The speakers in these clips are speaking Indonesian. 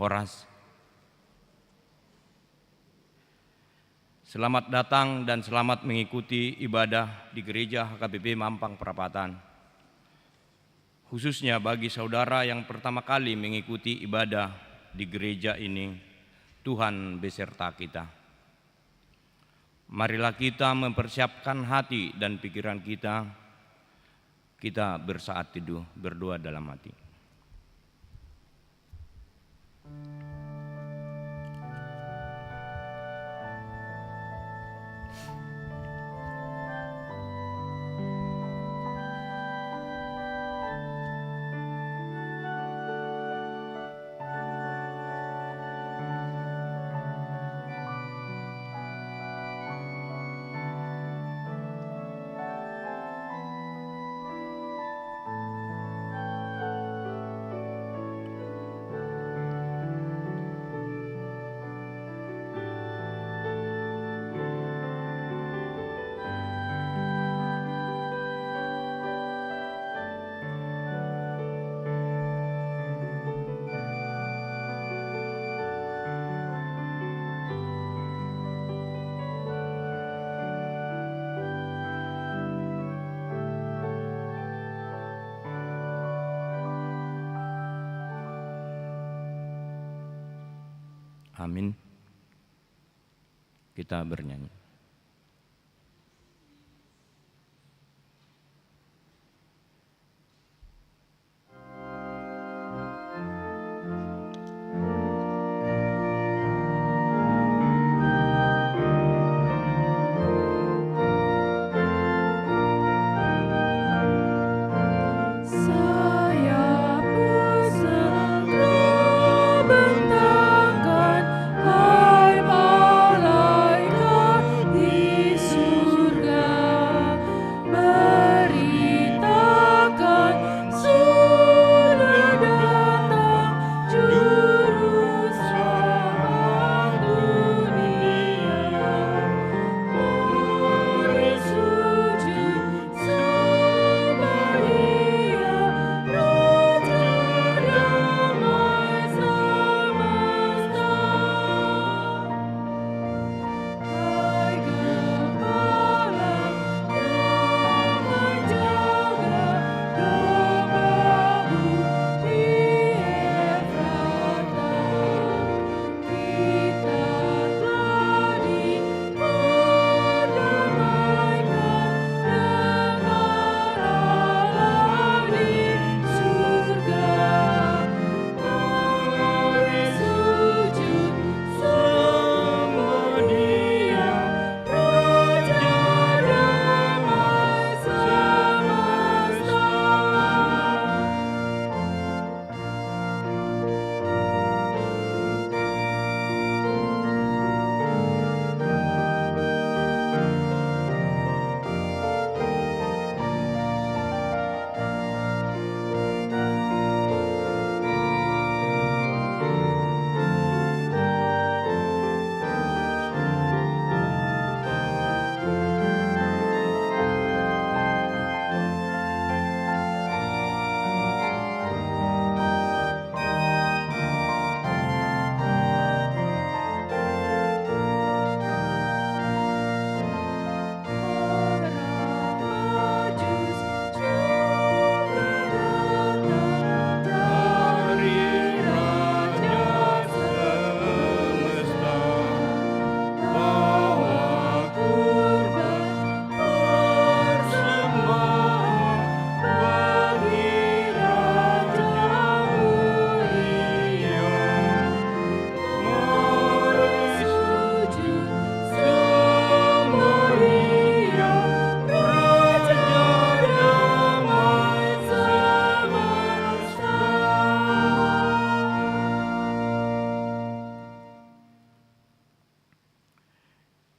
Oras. Selamat datang dan selamat mengikuti ibadah di Gereja HKBP Mampang Perapatan. Khususnya bagi saudara yang pertama kali mengikuti ibadah di gereja ini, Tuhan beserta kita. Marilah kita mempersiapkan hati dan pikiran kita bersaat teduh, berdoa dalam hati. Amin. Kita bernyanyi.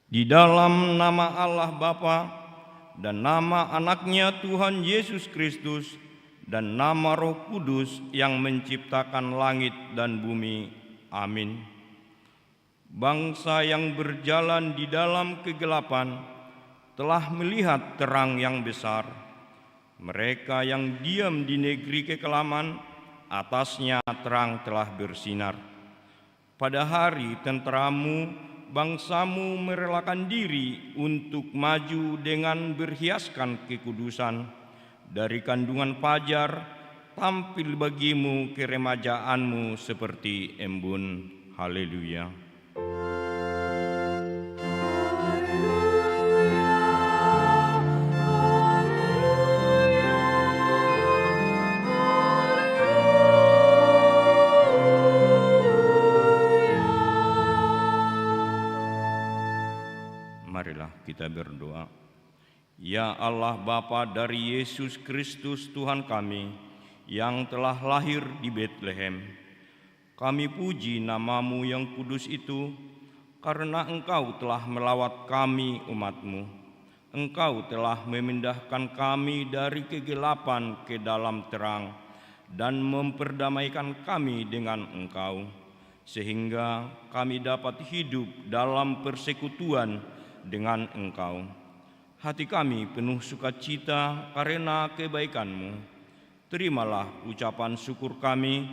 Di dalam nama Allah Bapa dan nama anaknya Tuhan Yesus Kristus dan nama Roh Kudus yang menciptakan langit dan bumi. Amin. Bangsa yang berjalan di dalam kegelapan telah melihat terang yang besar. Mereka yang diam di negeri kekelaman, atasnya terang telah bersinar. Pada hari tenteramu, bangsamu merelakan diri untuk maju dengan berhiaskan kekudusan. Dari kandungan fajar, tampil bagimu keremajaanmu seperti embun. Haleluya. Marilah kita berdoa. Ya Allah Bapa dari Yesus Kristus Tuhan kami yang telah lahir di Betlehem, kami puji nama-Mu yang kudus itu karena Engkau telah melawat kami umat-Mu. Engkau telah memindahkan kami dari kegelapan ke dalam terang dan memperdamaikan kami dengan Engkau, sehingga kami dapat hidup dalam persekutuan dengan Engkau. Hati kami penuh sukacita karena kebaikan-Mu. Terimalah ucapan syukur kami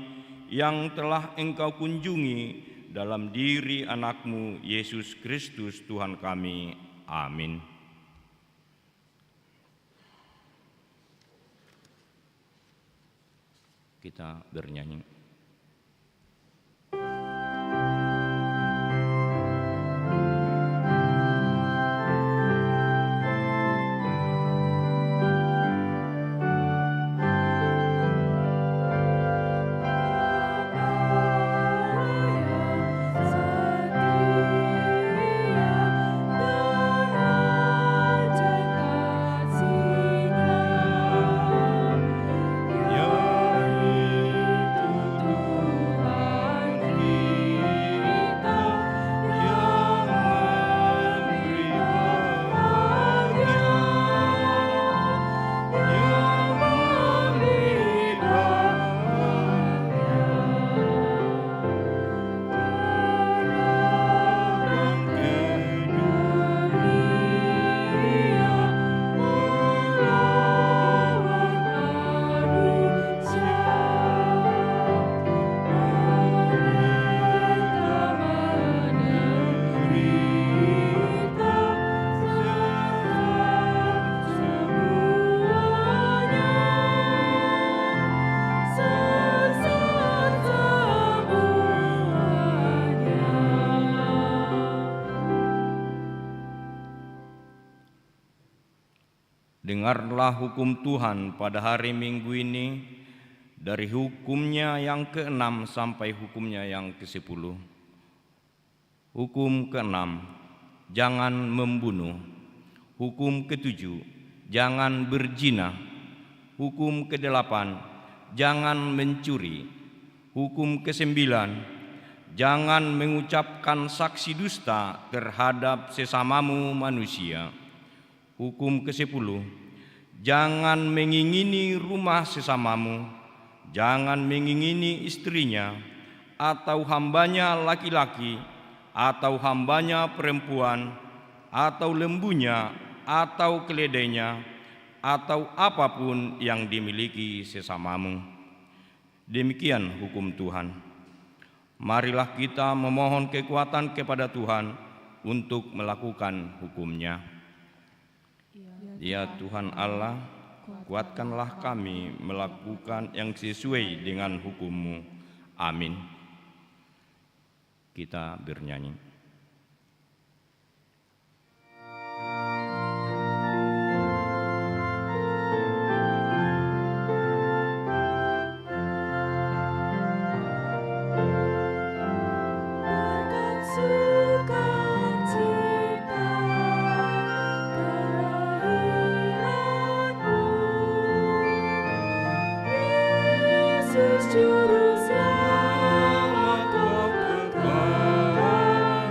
yang telah Engkau kunjungi dalam diri anak-Mu Yesus Kristus Tuhan kami. Amin. Kita bernyanyi. Dengarlah hukum Tuhan pada hari Minggu ini, dari hukumnya yang ke-6 sampai hukumnya yang ke-10. Hukum ke-6, jangan membunuh. Hukum ke-7, jangan berzina. Hukum ke-8, jangan mencuri. Hukum ke-9, jangan mengucapkan saksi dusta terhadap sesamamu manusia. Hukum ke-10, jangan mengingini rumah sesamamu, jangan mengingini istrinya, atau hambanya laki-laki, atau hambanya perempuan, atau lembunya, atau keledainya, atau apapun yang dimiliki sesamamu. Demikian hukum Tuhan. Marilah kita memohon kekuatan kepada Tuhan untuk melakukan hukum-Nya. Ya Tuhan Allah, kuatkanlah kami melakukan yang sesuai dengan hukum-Mu. Amin. Kita bernyanyi. Juru selamat kau kekal.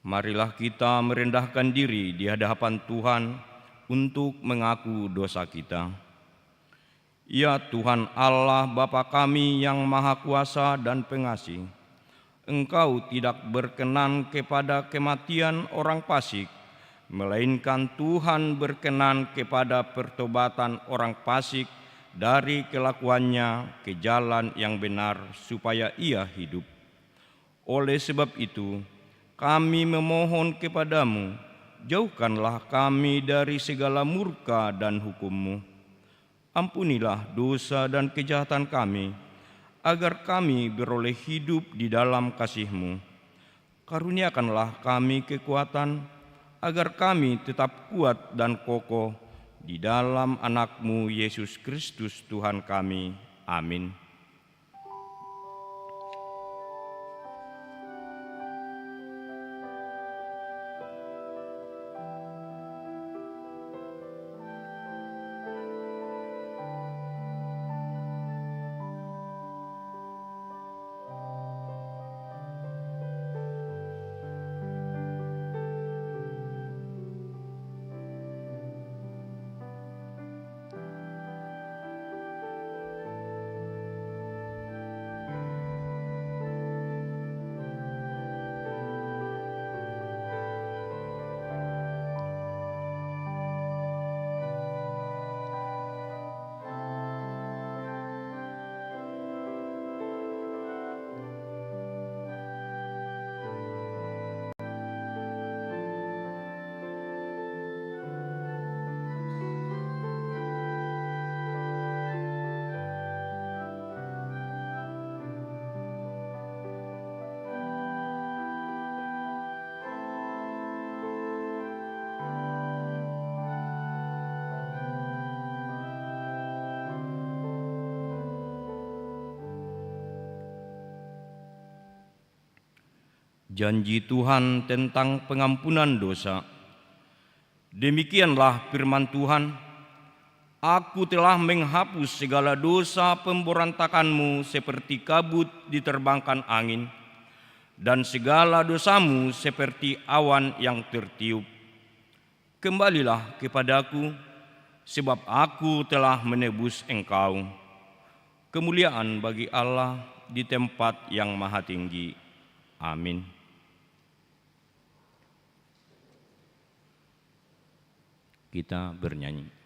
Marilah kita merendahkan diri di hadapan Tuhan untuk mengaku dosa kita. Ya Tuhan Allah Bapa kami yang Maha Kuasa dan Pengasih, Engkau tidak berkenan kepada kematian orang fasik, melainkan Tuhan berkenan kepada pertobatan orang fasik dari kelakuannya ke jalan yang benar supaya ia hidup. Oleh sebab itu, kami memohon kepadamu, jauhkanlah kami dari segala murka dan hukum-Mu. Ampunilah dosa dan kejahatan kami, agar kami beroleh hidup di dalam kasih-Mu. Karuniakanlah kami kekuatan, agar kami tetap kuat dan kokoh di dalam anak-Mu Yesus Kristus Tuhan kami. Amin. Janji Tuhan tentang pengampunan dosa. Demikianlah firman Tuhan, Aku telah menghapus segala dosa pemberontakanmu seperti kabut diterbangkan angin, dan segala dosamu seperti awan yang tertiup. Kembalilah kepadaku, sebab aku telah menebus engkau. Kemuliaan bagi Allah di tempat yang maha tinggi. Amin. Kita bernyanyi.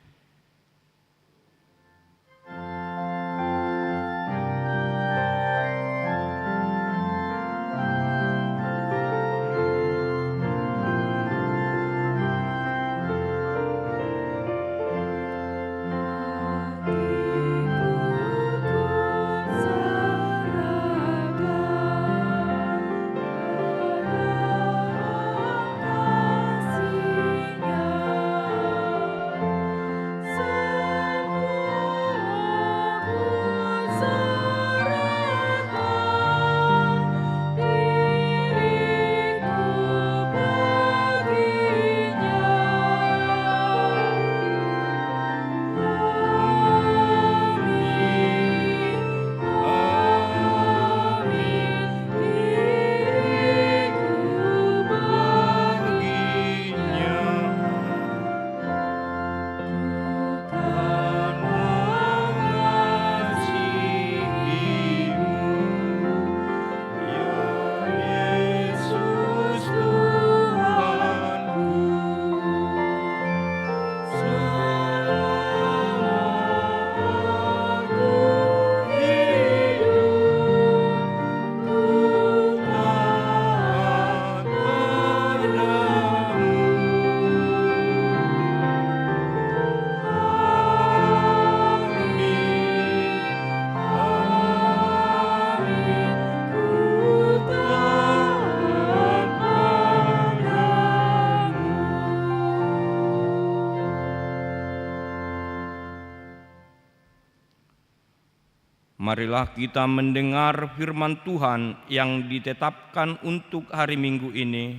Marilah kita mendengar firman Tuhan yang ditetapkan untuk hari Minggu ini,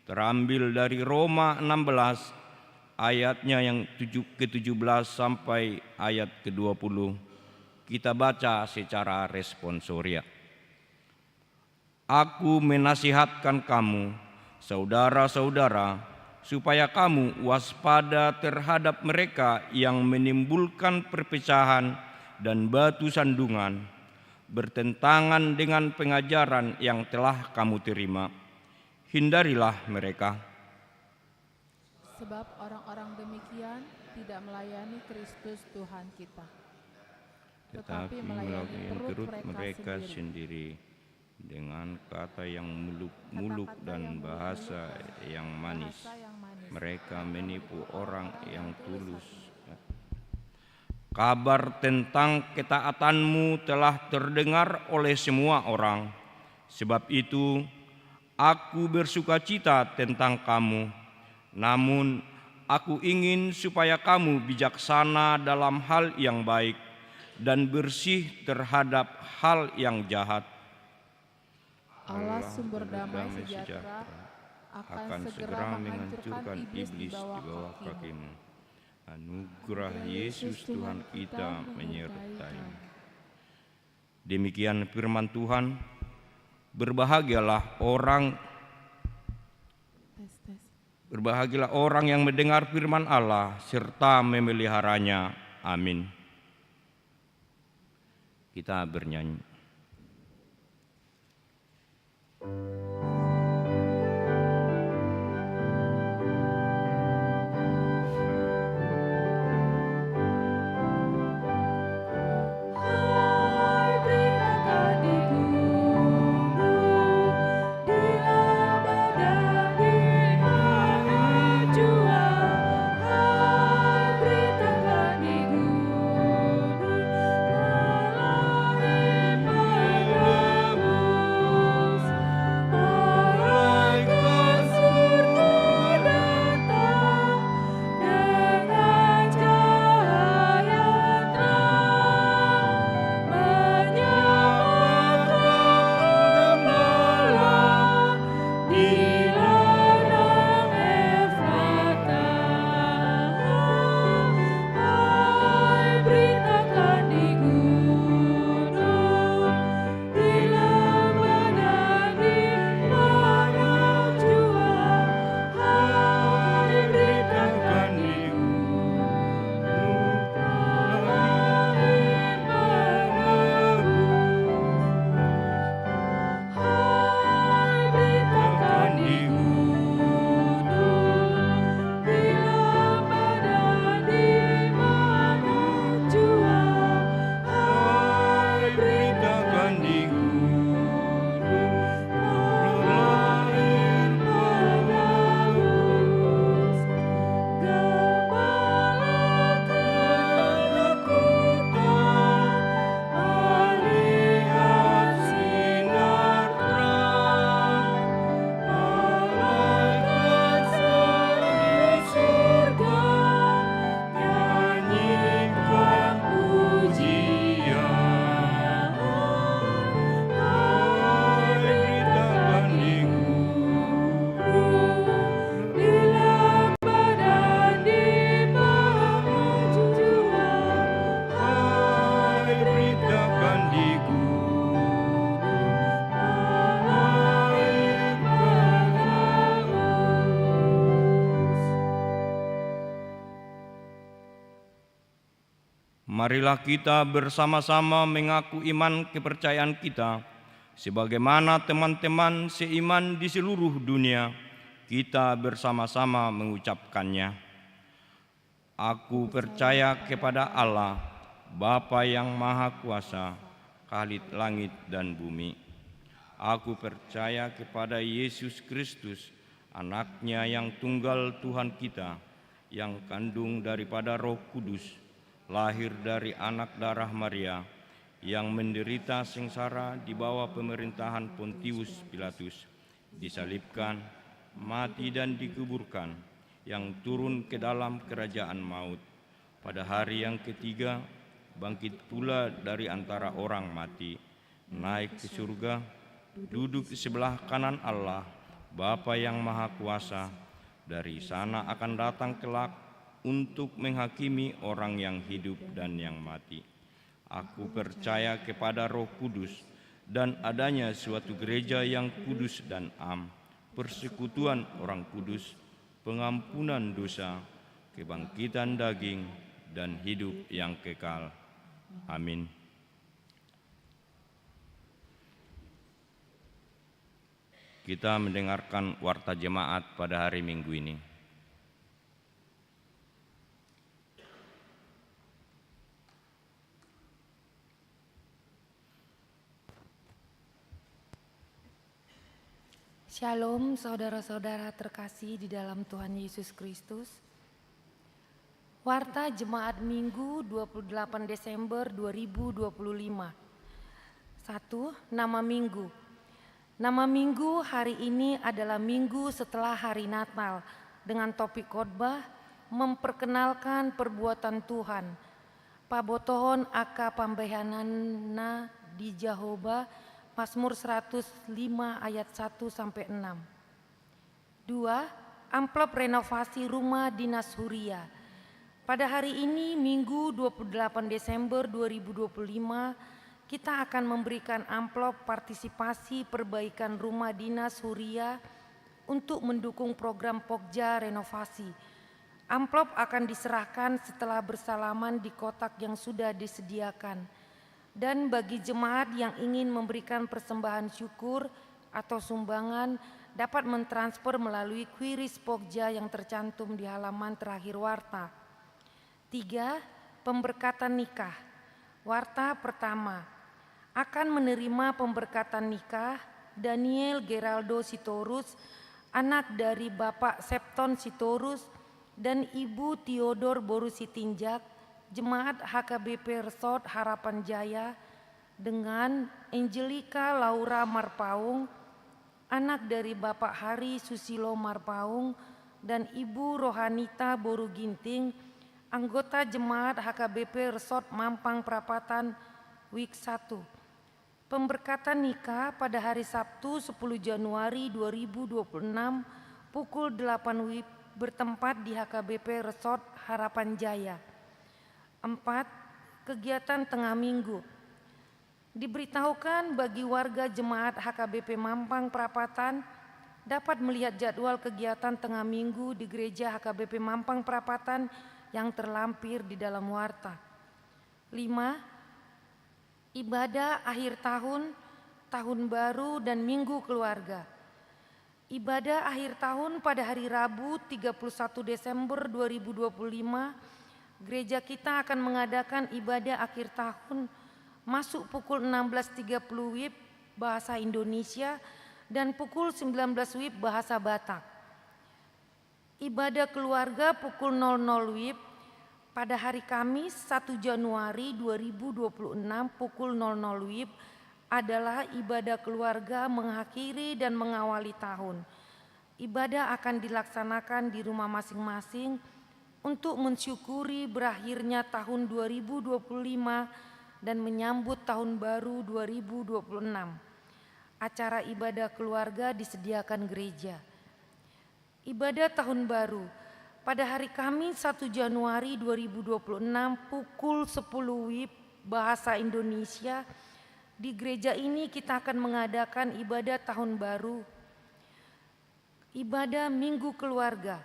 terambil dari Roma 16 ayatnya yang ke-17 sampai ayat ke-20. Kita baca secara responsoria. Aku menasihatkan kamu saudara-saudara, supaya kamu waspada terhadap mereka yang menimbulkan perpecahan dan batu sandungan, bertentangan dengan pengajaran yang telah kamu terima. Hindarilah mereka. Sebab orang-orang demikian tidak melayani Kristus Tuhan kita, tetapi melayani perut mereka sendiri dengan kata yang muluk-muluk dan bahasa yang manis. Mereka menipu orang yang tulus. Kabar tentang ketaatanmu telah terdengar oleh semua orang. Sebab itu, aku bersukacita tentang kamu. Namun, aku ingin supaya kamu bijaksana dalam hal yang baik dan bersih terhadap hal yang jahat. Allah sumber damai sejahtera akan segera menghancurkan iblis di bawah kakimu. Anugerah Yesus Tuhan kita menyertai. Demikian firman Tuhan. Berbahagialah orang yang mendengar firman Allah serta memeliharanya. Amin. Kita bernyanyi. Marilah kita bersama-sama mengaku iman kepercayaan kita, sebagaimana teman-teman seiman di seluruh dunia, kita bersama-sama mengucapkannya. Aku percaya kepada Allah, Bapa yang Maha Kuasa, Khalid langit dan bumi. Aku percaya kepada Yesus Kristus, Anaknya yang tunggal Tuhan kita, yang kandung daripada Roh Kudus, lahir dari anak darah Maria, yang menderita sengsara di bawah pemerintahan Pontius Pilatus, disalibkan, mati dan dikuburkan, yang turun ke dalam kerajaan maut. Pada hari yang ketiga, bangkit pula dari antara orang mati, naik ke surga, duduk di sebelah kanan Allah, Bapa yang Maha Kuasa. Dari sana akan datang kelak untuk menghakimi orang yang hidup dan yang mati. Aku percaya kepada Roh Kudus dan adanya suatu gereja yang kudus dan am, persekutuan orang kudus, pengampunan dosa, kebangkitan daging, dan hidup yang kekal. Amin. Kita mendengarkan warta jemaat pada hari Minggu ini. Shalom saudara-saudara terkasih di dalam Tuhan Yesus Kristus. Warta Jemaat Minggu 28 Desember 2025. 1. Nama Minggu. Nama Minggu hari ini adalah Minggu setelah hari Natal dengan topik khotbah memperkenalkan perbuatan Tuhan. Pabotohon aka pambehanana di Jehovah, Mazmur 105 ayat 1-6. 2. Amplop renovasi rumah dinas Huria. Pada hari ini Minggu 28 Desember 2025 kita akan memberikan amplop partisipasi perbaikan rumah dinas Huria untuk mendukung program Pokja renovasi. Amplop akan diserahkan setelah bersalaman di kotak yang sudah disediakan. Dan bagi jemaat yang ingin memberikan persembahan syukur atau sumbangan dapat mentransfer melalui QRIS Pokja yang tercantum di halaman terakhir warta. 3. Pemberkatan nikah. Warta pertama akan menerima pemberkatan nikah Daniel Geraldo Sitorus, anak dari Bapak Septon Sitorus dan Ibu Theodor Borusitinjak, Jemaat HKBP Resort Harapan Jaya, dengan Angelika Laura Marpaung, anak dari Bapak Hari Susilo Marpaung dan Ibu Rohanita Boruginting, anggota Jemaat HKBP Resort Mampang Prapatan Week 1. Pemberkatan nikah pada hari Sabtu 10 Januari 2026 pukul 8 WIB bertempat di HKBP Resort Harapan Jaya. 4. Kegiatan tengah minggu. Diberitahukan bagi warga Jemaat HKBP Mampang Prapatan dapat melihat jadwal kegiatan tengah minggu di Gereja HKBP Mampang Prapatan yang terlampir di dalam warta. 5. Ibadah akhir tahun, tahun baru dan minggu keluarga. Ibadah akhir tahun pada hari Rabu 31 Desember 2025, gereja kita akan mengadakan ibadah akhir tahun masuk pukul 16.30 WIB bahasa Indonesia dan pukul 19 WIB bahasa Batak. Ibadah keluarga pukul 00 WIB pada hari Kamis 1 Januari 2026 pukul 00 WIB adalah ibadah keluarga mengakhiri dan mengawali tahun. Ibadah akan dilaksanakan di rumah masing-masing untuk mensyukuri berakhirnya tahun 2025 dan menyambut tahun baru 2026. Acara ibadah keluarga disediakan gereja. Ibadah tahun baru pada hari Kamis 1 Januari 2026 pukul 10 WIB bahasa Indonesia. Di gereja ini kita akan mengadakan ibadah tahun baru. Ibadah Minggu Keluarga.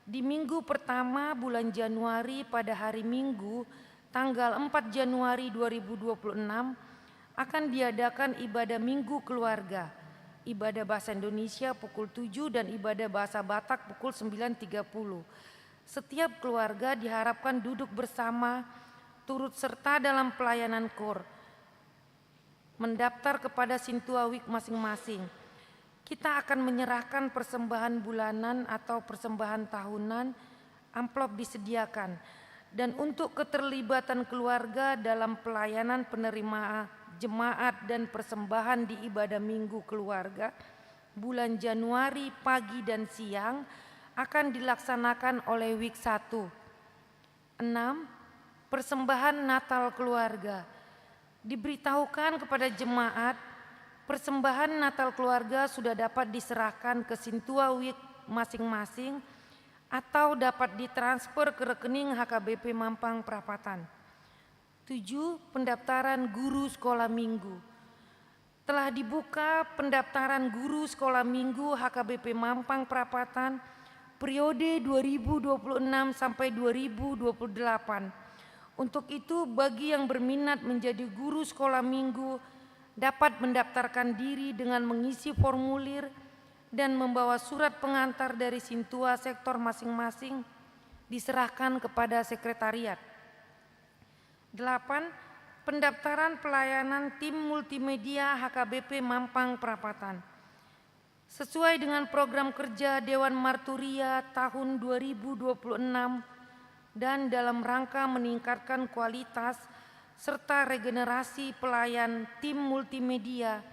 Di minggu pertama bulan Januari pada hari Minggu tanggal 4 Januari 2026 akan diadakan ibadah Minggu Keluarga. Ibadah bahasa Indonesia pukul 7 dan ibadah bahasa Batak pukul 9.30. Setiap keluarga diharapkan duduk bersama, turut serta dalam pelayanan KOR, mendaftar kepada Sintua Week masing-masing. Kita akan menyerahkan persembahan bulanan atau persembahan tahunan, amplop disediakan. Dan untuk keterlibatan keluarga dalam pelayanan penerima jemaat dan persembahan di ibadah Minggu Keluarga bulan Januari pagi dan siang akan dilaksanakan oleh Week 1. 6. Persembahan Natal Keluarga. Diberitahukan kepada jemaat persembahan Natal Keluarga sudah dapat diserahkan ke Sintua Week masing-masing atau dapat ditransfer ke rekening HKBP Mampang Prapatan. 7. Pendaftaran guru sekolah minggu. Telah dibuka pendaftaran guru sekolah minggu HKBP Mampang Prapatan periode 2026 sampai 2028. Untuk itu bagi yang berminat menjadi guru sekolah minggu dapat mendaftarkan diri dengan mengisi formulir dan membawa surat pengantar dari Sintua sektor masing-masing diserahkan kepada sekretariat. 8. Pendaftaran pelayanan tim multimedia HKBP Mampang Prapatan. Sesuai dengan program kerja Dewan Marturia tahun 2026 dan dalam rangka meningkatkan kualitas serta regenerasi pelayan tim multimedia,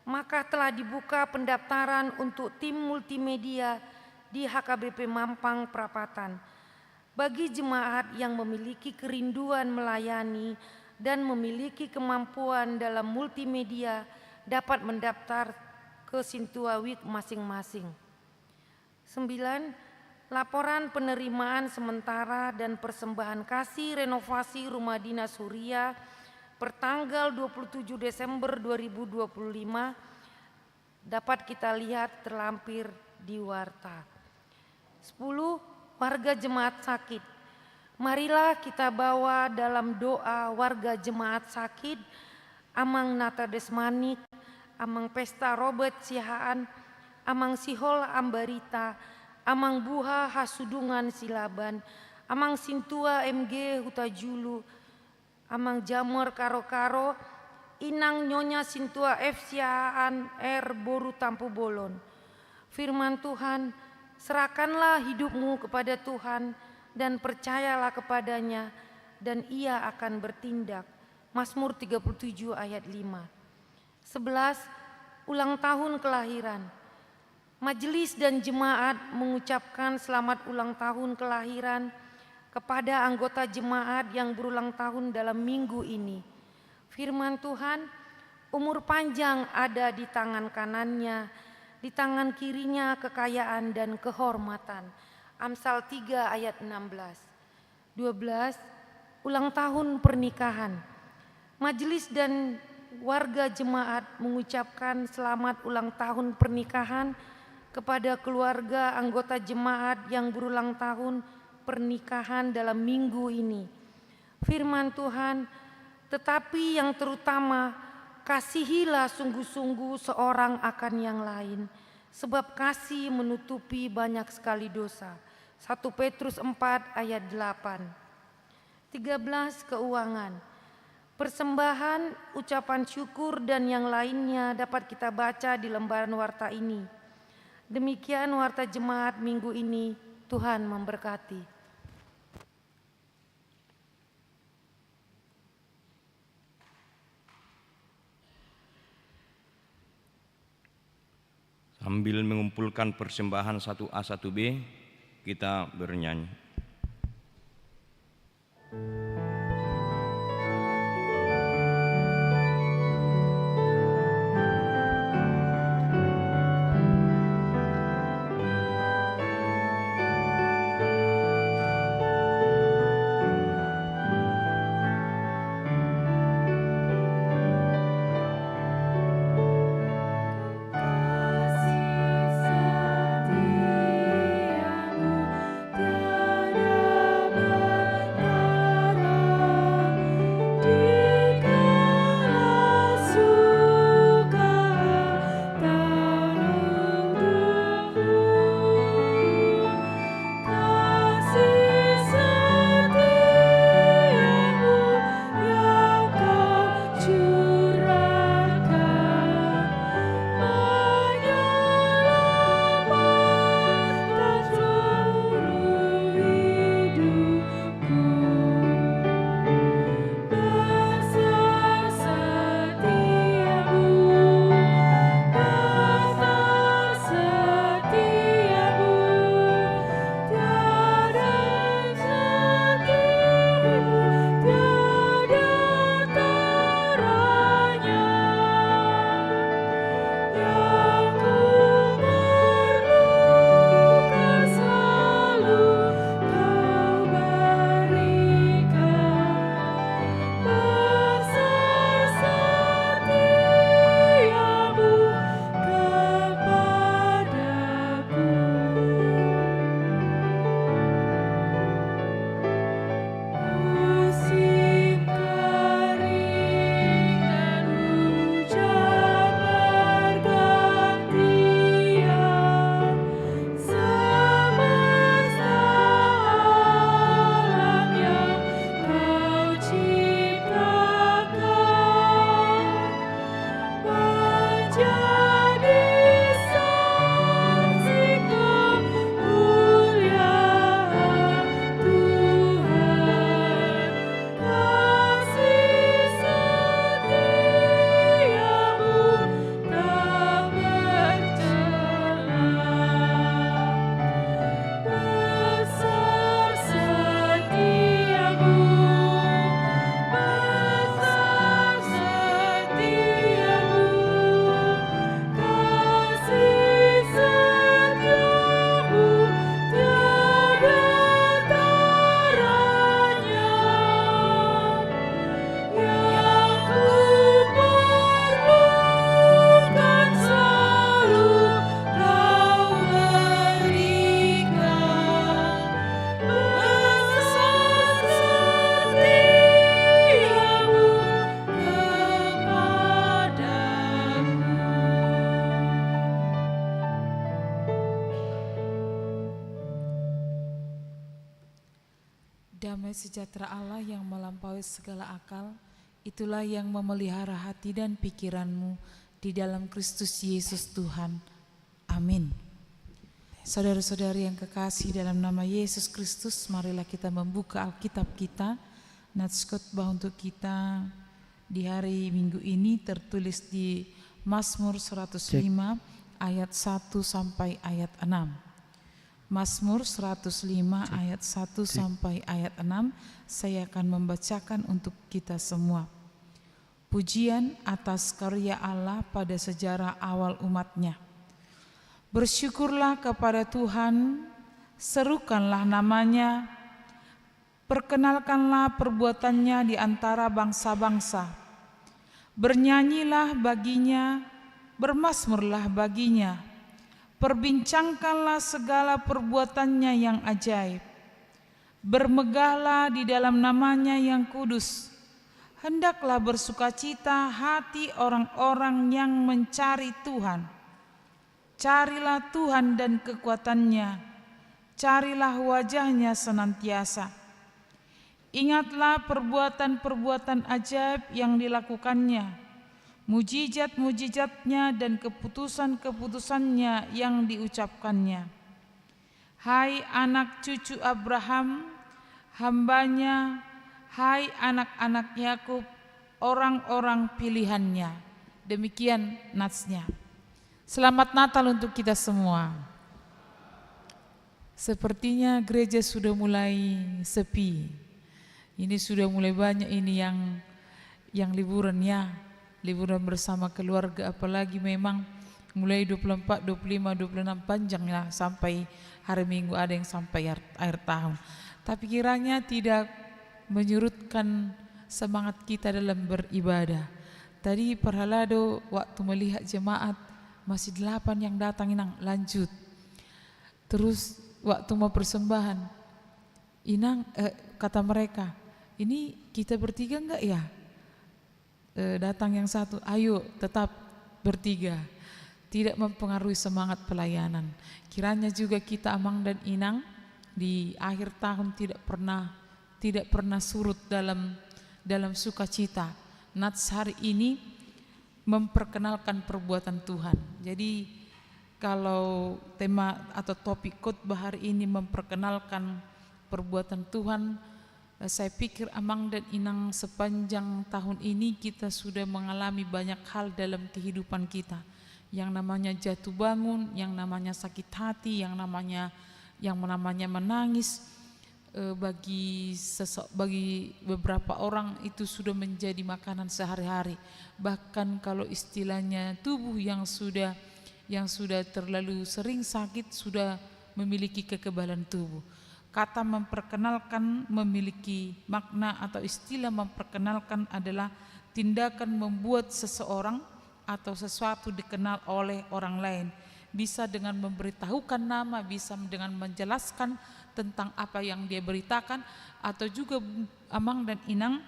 maka telah dibuka pendaftaran untuk tim multimedia di HKBP Mampang Prapatan. Bagi jemaat yang memiliki kerinduan melayani dan memiliki kemampuan dalam multimedia dapat mendaftar ke Sintua Week masing-masing. 9. Laporan penerimaan sementara dan persembahan kasih renovasi rumah dinas Huria pertanggal 27 Desember 2025 dapat kita lihat terlampir di warta. 10. Warga jemaat sakit. Marilah kita bawa dalam doa warga jemaat sakit Amang Nata Desmanik, Amang Pesta Robert Sihaan, Amang Sihol Ambarita, Amang Buha Hasudungan Silaban, Amang Sintua MG Hutajulu, Amang Jamur Karo-Karo, Inang Nyonya Sintua F Sihaan R Boru Tampu Bolon. Firman Tuhan, serahkanlah hidupmu kepada Tuhan dan percayalah kepadanya dan ia akan bertindak. Mazmur 37 ayat 5. 11. Ulang tahun kelahiran. Majelis dan jemaat mengucapkan selamat ulang tahun kelahiran kepada anggota jemaat yang berulang tahun dalam minggu ini. Firman Tuhan, umur panjang ada di tangan kanannya, di tangan kirinya kekayaan dan kehormatan. Amsal 3 ayat 16. 12. Ulang tahun pernikahan. Majelis dan warga jemaat mengucapkan selamat ulang tahun pernikahan kepada keluarga anggota jemaat yang berulang tahun pernikahan dalam minggu ini. Firman Tuhan, tetapi yang terutama kasihilah sungguh-sungguh seorang akan yang lain, sebab kasih menutupi banyak sekali dosa. 1 Petrus 4 ayat 8. 13. Keuangan. Persembahan, ucapan syukur dan yang lainnya dapat kita baca di lembaran warta ini. Demikian warta jemaat minggu ini. Tuhan memberkati. Sambil mengumpulkan persembahan 1A 1B, kita bernyanyi. Kasih setiamu Damai sejahtera Allah yang melampaui segala akal, itulah yang memelihara hati dan pikiranmu di dalam Kristus Yesus Tuhan. Amin. Saudara-saudari yang kekasih dalam nama Yesus Kristus, marilah kita membuka Alkitab kita. Nats khotbah untuk kita di hari Minggu ini tertulis di Mazmur 105 ayat 1 sampai ayat 6. Mazmur 105 ayat 1 sampai ayat 6, saya akan membacakan untuk kita semua. Pujian atas karya Allah pada sejarah awal umatnya. Bersyukurlah kepada Tuhan, serukanlah namanya, perkenalkanlah perbuatannya di antara bangsa-bangsa. Bernyanyilah baginya, bermazmurlah baginya. Perbincangkanlah segala perbuatannya yang ajaib. Bermegahlah di dalam namanya yang kudus. Hendaklah bersukacita hati orang-orang yang mencari Tuhan. Carilah Tuhan dan kekuatannya. Carilah wajahnya senantiasa. Ingatlah perbuatan-perbuatan ajaib yang dilakukannya, mujizat-mujizatnya dan keputusan-keputusannya yang diucapkannya. Hai anak cucu Abraham, hambanya, hai anak-anak Yakub, orang-orang pilihannya. Demikian natsnya. Selamat Natal untuk kita semua. Sepertinya gereja sudah mulai sepi. Ini sudah mulai banyak ini yang liburan ya. Liburan bersama keluarga, apalagi memang mulai 24, 25, 26 panjang lah sampai hari Minggu, ada yang sampai akhir tahun. Tapi kiranya tidak menyurutkan semangat kita dalam beribadah. Tadi Perhalado waktu melihat jemaat masih 8 yang datang, Inang lanjut. Terus waktu mau persembahan, Inang kata mereka, ini kita bertiga enggak ya? Datang yang satu, ayo tetap bertiga. Tidak mempengaruhi semangat pelayanan. Kiranya juga kita Amang dan Inang di akhir tahun tidak pernah surut dalam sukacita. Nats hari ini memperkenalkan perbuatan Tuhan. Jadi kalau tema atau topik khotbah hari ini memperkenalkan perbuatan Tuhan, saya pikir Amang dan Inang sepanjang tahun ini kita sudah mengalami banyak hal dalam kehidupan kita. Yang namanya jatuh bangun, yang namanya sakit hati, yang namanya menangis. Bagi beberapa orang itu sudah menjadi makanan sehari-hari. Bahkan kalau istilahnya tubuh yang sudah terlalu sering sakit sudah memiliki kekebalan tubuh. Kata memperkenalkan memiliki makna atau istilah memperkenalkan adalah tindakan membuat seseorang atau sesuatu dikenal oleh orang lain. Bisa dengan memberitahukan nama, bisa dengan menjelaskan tentang apa yang dia beritakan, atau juga Amang dan Inang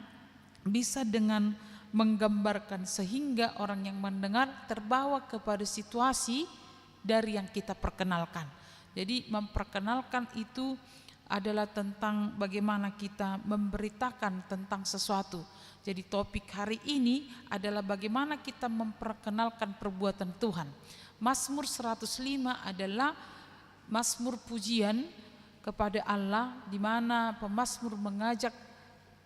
bisa dengan menggambarkan sehingga orang yang mendengar terbawa kepada situasi dari yang kita perkenalkan. Jadi memperkenalkan itu adalah tentang bagaimana kita memberitakan tentang sesuatu. Jadi topik hari ini adalah bagaimana kita memperkenalkan perbuatan Tuhan. Mazmur 105 adalah mazmur pujian kepada Allah, di mana pemazmur mengajak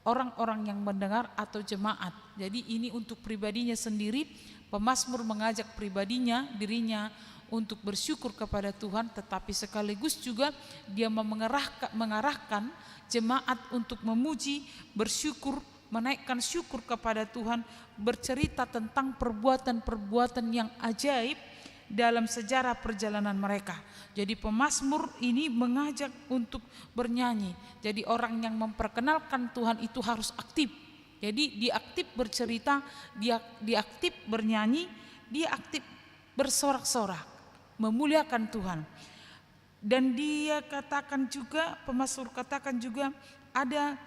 orang-orang yang mendengar atau jemaat. Jadi ini untuk pribadinya sendiri, pemazmur mengajak pribadinya, dirinya untuk bersyukur kepada Tuhan, tetapi sekaligus juga dia mengarahkan jemaat untuk memuji, bersyukur, menaikkan syukur kepada Tuhan, bercerita tentang perbuatan-perbuatan yang ajaib dalam sejarah perjalanan mereka. Jadi pemazmur ini mengajak untuk bernyanyi. Jadi orang yang memperkenalkan Tuhan itu harus aktif. Jadi dia aktif bercerita, dia aktif bernyanyi, dia aktif bersorak-sorak, memuliakan Tuhan. Dan dia katakan juga, pemazmur katakan juga ada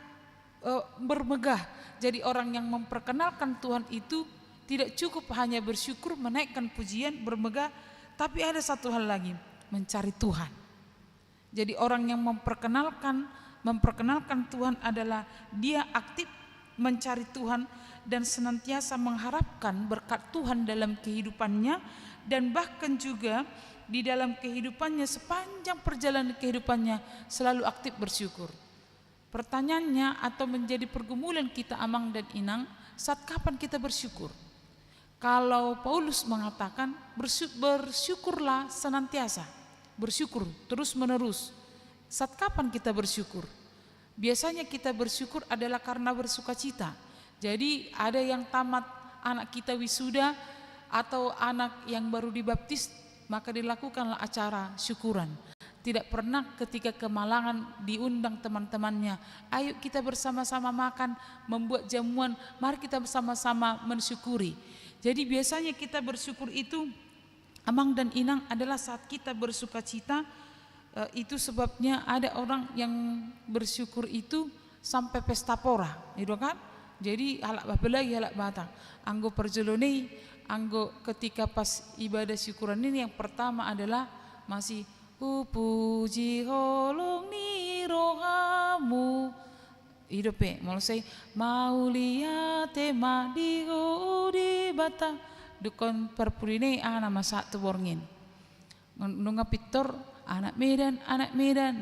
bermegah. Jadi orang yang memperkenalkan Tuhan itu tidak cukup hanya bersyukur, menaikkan pujian, bermegah, tapi ada satu hal lagi, mencari Tuhan. Jadi orang yang memperkenalkan, memperkenalkan Tuhan adalah dia aktif mencari Tuhan dan senantiasa mengharapkan berkat Tuhan dalam kehidupannya, dan bahkan juga di dalam kehidupannya sepanjang perjalanan kehidupannya selalu aktif bersyukur. Pertanyaannya atau menjadi pergumulan kita Amang dan Inang, saat kapan kita bersyukur? Kalau Paulus mengatakan bersyukurlah senantiasa, bersyukur terus menerus. Saat kapan kita bersyukur? Biasanya kita bersyukur adalah karena bersukacita. Jadi ada yang tamat, anak kita wisuda atau anak yang baru dibaptis, maka dilakukanlah acara syukuran. Tidak pernah ketika kemalangan diundang teman-temannya, ayo kita bersama-sama makan, membuat jamuan, mari kita bersama-sama mensyukuri. Jadi biasanya kita bersyukur itu Amang dan Inang adalah saat kita bersukacita. Itu sebabnya ada orang yang bersyukur itu sampai pesta pora, gitu kan? Jadi halak babelai halak batang. Anggo perjeloni, anggo ketika pas ibadah syukuran ini yang pertama adalah masih puji holong ni rohamu. Hidup mau saya mau lihat tema di bata dukon perpulini nama satu borngin nunga pitor anak Medan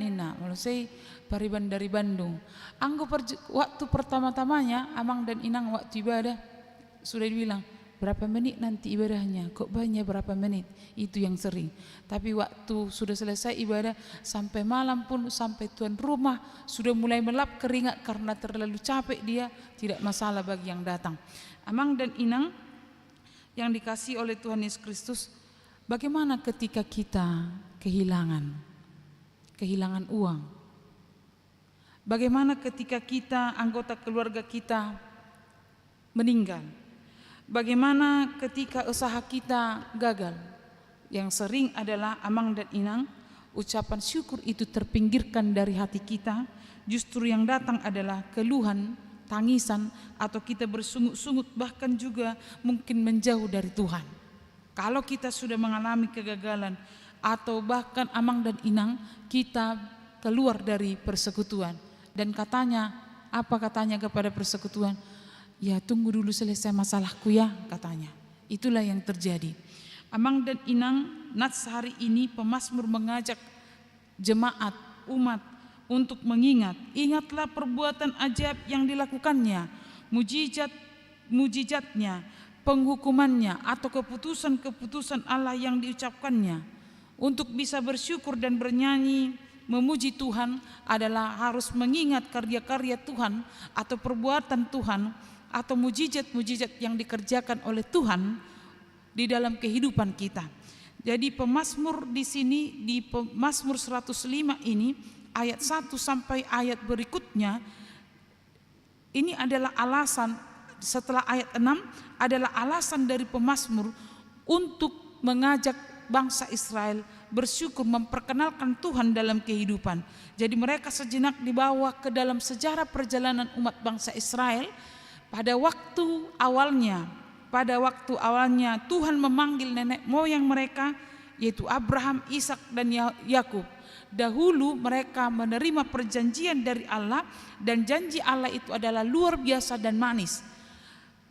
nina mau saya pariban dari Bandung. Anggo waktu pertama-tamanya Amang dan Inang waktu ibadah sudah dibilang berapa menit nanti ibadahnya, kok banyak berapa menit, itu yang sering. Tapi waktu sudah selesai ibadah sampai malam pun, sampai tuan rumah sudah mulai melap keringat karena terlalu capek dia, tidak masalah bagi yang datang. Amang dan Inang yang dikasihi oleh Tuhan Yesus Kristus, bagaimana ketika kita kehilangan uang? Bagaimana ketika kita, anggota keluarga kita meninggal? Bagaimana ketika usaha kita gagal? Yang sering adalah Amang dan Inang, ucapan syukur itu terpinggirkan dari hati kita. Justru yang datang adalah keluhan, tangisan, atau kita bersungut-sungut, bahkan juga mungkin menjauh dari Tuhan. Kalau kita sudah mengalami kegagalan, atau bahkan Amang dan Inang, kita keluar dari persekutuan. Dan katanya, apa katanya kepada persekutuan? Ya tunggu dulu selesai masalahku ya, katanya. Itulah yang terjadi. Amang dan Inang, Nats hari ini pemazmur mengajak jemaat, umat untuk mengingat. Ingatlah perbuatan ajaib yang dilakukannya, mujizatnya, penghukumannya atau keputusan-keputusan Allah yang diucapkannya. Untuk bisa bersyukur dan bernyanyi memuji Tuhan adalah harus mengingat karya-karya Tuhan atau perbuatan Tuhan atau mujizat-mujizat yang dikerjakan oleh Tuhan di dalam kehidupan kita. Jadi pemazmur di sini di Mazmur 105 ini ayat 1 sampai ayat berikutnya ini adalah alasan, setelah ayat 6 adalah alasan dari pemazmur untuk mengajak bangsa Israel bersyukur, memperkenalkan Tuhan dalam kehidupan. Jadi mereka sejenak dibawa ke dalam sejarah perjalanan umat bangsa Israel. Pada waktu awalnya Tuhan memanggil nenek moyang mereka, yaitu Abraham, Ishak dan Yakub. Dahulu mereka menerima perjanjian dari Allah, dan janji Allah itu adalah luar biasa dan manis.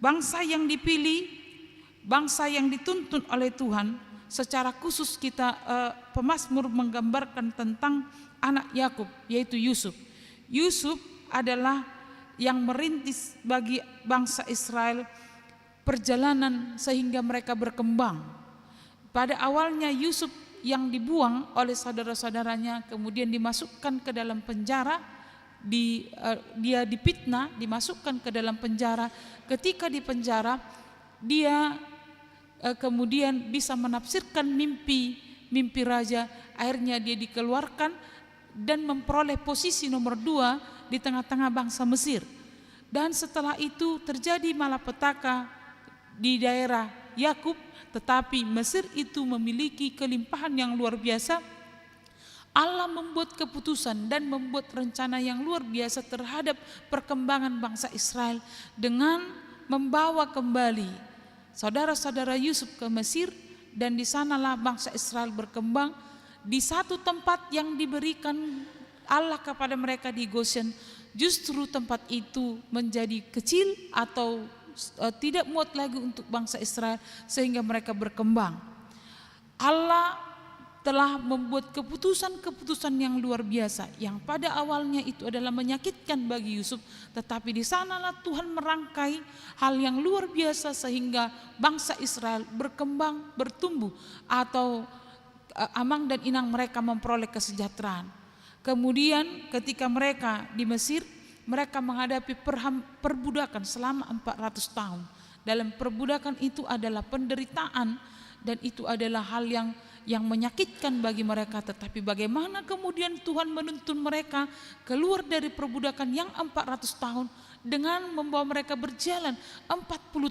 Bangsa yang dipilih, bangsa yang dituntun oleh Tuhan. Secara khusus kita pemazmur menggambarkan tentang anak Yakub, yaitu Yusuf. Yusuf adalah yang merintis bagi bangsa Israel perjalanan sehingga mereka berkembang. Pada awalnya Yusuf yang dibuang oleh saudara-saudaranya, kemudian dimasukkan ke dalam penjara, dia dipitnah, dimasukkan ke dalam penjara. Ketika di penjara, dia kemudian bisa menafsirkan mimpi raja. Akhirnya dia dikeluarkan dan memperoleh posisi nomor 2 di tengah-tengah bangsa Mesir. Dan setelah itu terjadi malapetaka di daerah Yakub, tetapi Mesir itu memiliki kelimpahan yang luar biasa. Allah membuat keputusan dan membuat rencana yang luar biasa terhadap perkembangan bangsa Israel dengan membawa kembali saudara-saudara Yusuf ke Mesir, dan di sanalah bangsa Israel berkembang di satu tempat yang diberikan Allah kepada mereka di Goshen, justru tempat itu menjadi kecil atau tidak muat lagi untuk bangsa Israel sehingga mereka berkembang. Allah telah membuat keputusan-keputusan yang luar biasa yang pada awalnya itu adalah menyakitkan bagi Yusuf, tetapi di sanalah Tuhan merangkai hal yang luar biasa sehingga bangsa Israel berkembang, bertumbuh, atau Amang dan Inang mereka memperoleh kesejahteraan. Kemudian ketika mereka di Mesir, mereka menghadapi perbudakan selama 400 tahun. Dalam perbudakan itu adalah penderitaan dan itu adalah hal yang menyakitkan bagi mereka, tetapi bagaimana kemudian Tuhan menuntun mereka keluar dari perbudakan yang 400 tahun dengan membawa mereka berjalan 40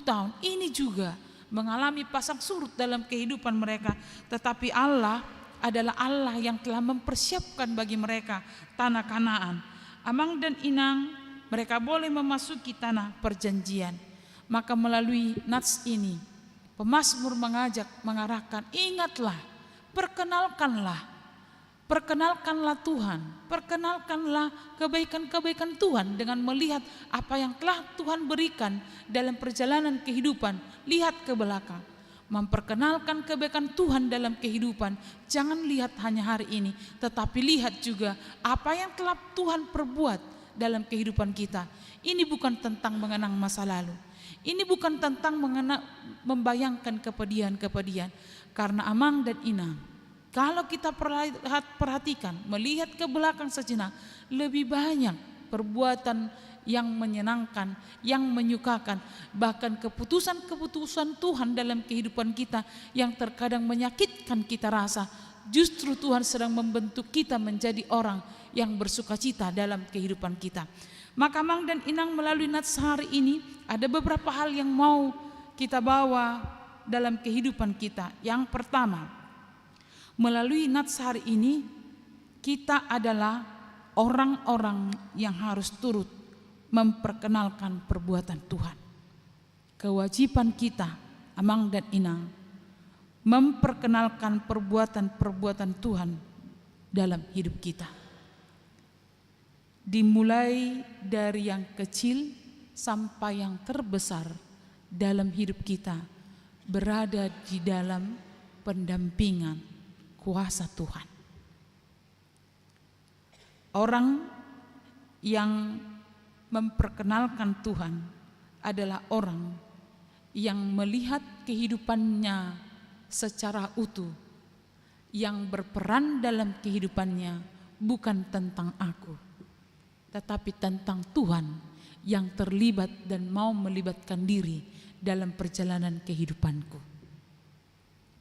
tahun. Ini juga mengalami pasang surut dalam kehidupan mereka, tetapi Allah adalah Allah yang telah mempersiapkan bagi mereka tanah Kanaan. Amang dan Inang mereka boleh memasuki tanah perjanjian. Maka melalui nats ini pemazmur mengarahkan, ingatlah, perkenalkanlah Tuhan, perkenalkanlah kebaikan-kebaikan Tuhan dengan melihat apa yang telah Tuhan berikan dalam perjalanan kehidupan. Lihat ke belakang, memperkenalkan kebaikan Tuhan dalam kehidupan. Jangan lihat hanya hari ini, tetapi lihat juga apa yang telah Tuhan perbuat dalam kehidupan kita. Ini bukan tentang mengenang masa lalu, ini bukan tentang membayangkan kepedihan-kepedihan. Karena Amang dan Inang, kalau kita perhatikan, melihat ke belakang sejenak, lebih banyak perbuatan yang menyenangkan, yang menyukakan, bahkan keputusan-keputusan Tuhan dalam kehidupan kita yang terkadang menyakitkan kita rasa. Justru Tuhan sedang membentuk kita menjadi orang yang bersukacita dalam kehidupan kita. Maka Amang dan Inang melalui nats hari ini ada beberapa hal yang mau kita bawa dalam kehidupan kita. Yang pertama, melalui nats hari ini kita adalah orang-orang yang harus turut memperkenalkan perbuatan Tuhan. Kewajiban kita, Amang dan Inang, memperkenalkan perbuatan-perbuatan Tuhan dalam hidup kita. Dimulai dari yang kecil sampai yang terbesar dalam hidup kita, berada di dalam pendampingan kuasa Tuhan. Orang yang memperkenalkan Tuhan adalah orang yang melihat kehidupannya secara utuh, yang berperan dalam kehidupannya bukan tentang aku, tetapi tentang Tuhan yang terlibat dan mau melibatkan diri dalam perjalanan kehidupanku.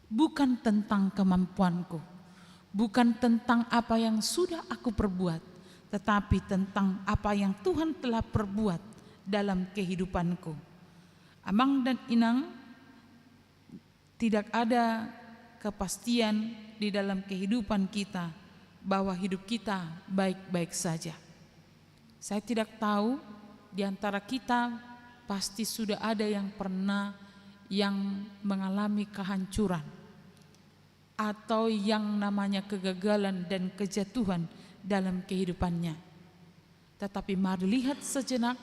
Bukan tentang kemampuanku, bukan tentang apa yang sudah aku perbuat, tetapi tentang apa yang Tuhan telah perbuat dalam kehidupanku. Amang dan Inang, tidak ada kepastian di dalam kehidupan kita bahwa hidup kita baik-baik saja. Saya tidak tahu di antara kita pasti sudah ada yang pernah yang mengalami kehancuran atau yang namanya kegagalan dan kejatuhan dalam kehidupannya. Tetapi mari lihat sejenak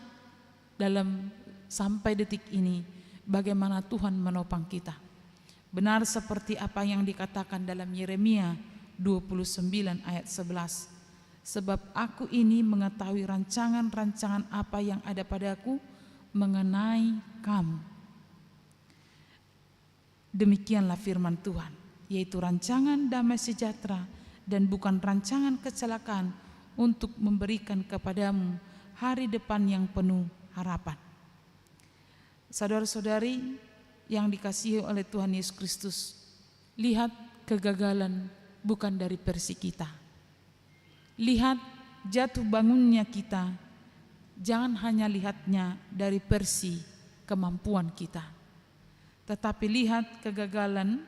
dalam sampai detik ini bagaimana Tuhan menopang kita. Benar seperti apa yang dikatakan dalam Yeremia 29 ayat 11. Sebab aku ini mengetahui rancangan-rancangan apa yang ada padaku mengenai kamu. Demikianlah firman Tuhan, yaitu rancangan damai sejahtera dan bukan rancangan kecelakaan, untuk memberikan kepadamu hari depan yang penuh harapan. Saudara-saudari yang dikasihi oleh Tuhan Yesus Kristus, lihat kegagalan bukan dari versi kita. Lihat jatuh bangunnya kita, jangan hanya lihatnya dari versi kemampuan kita, tetapi lihat kegagalan,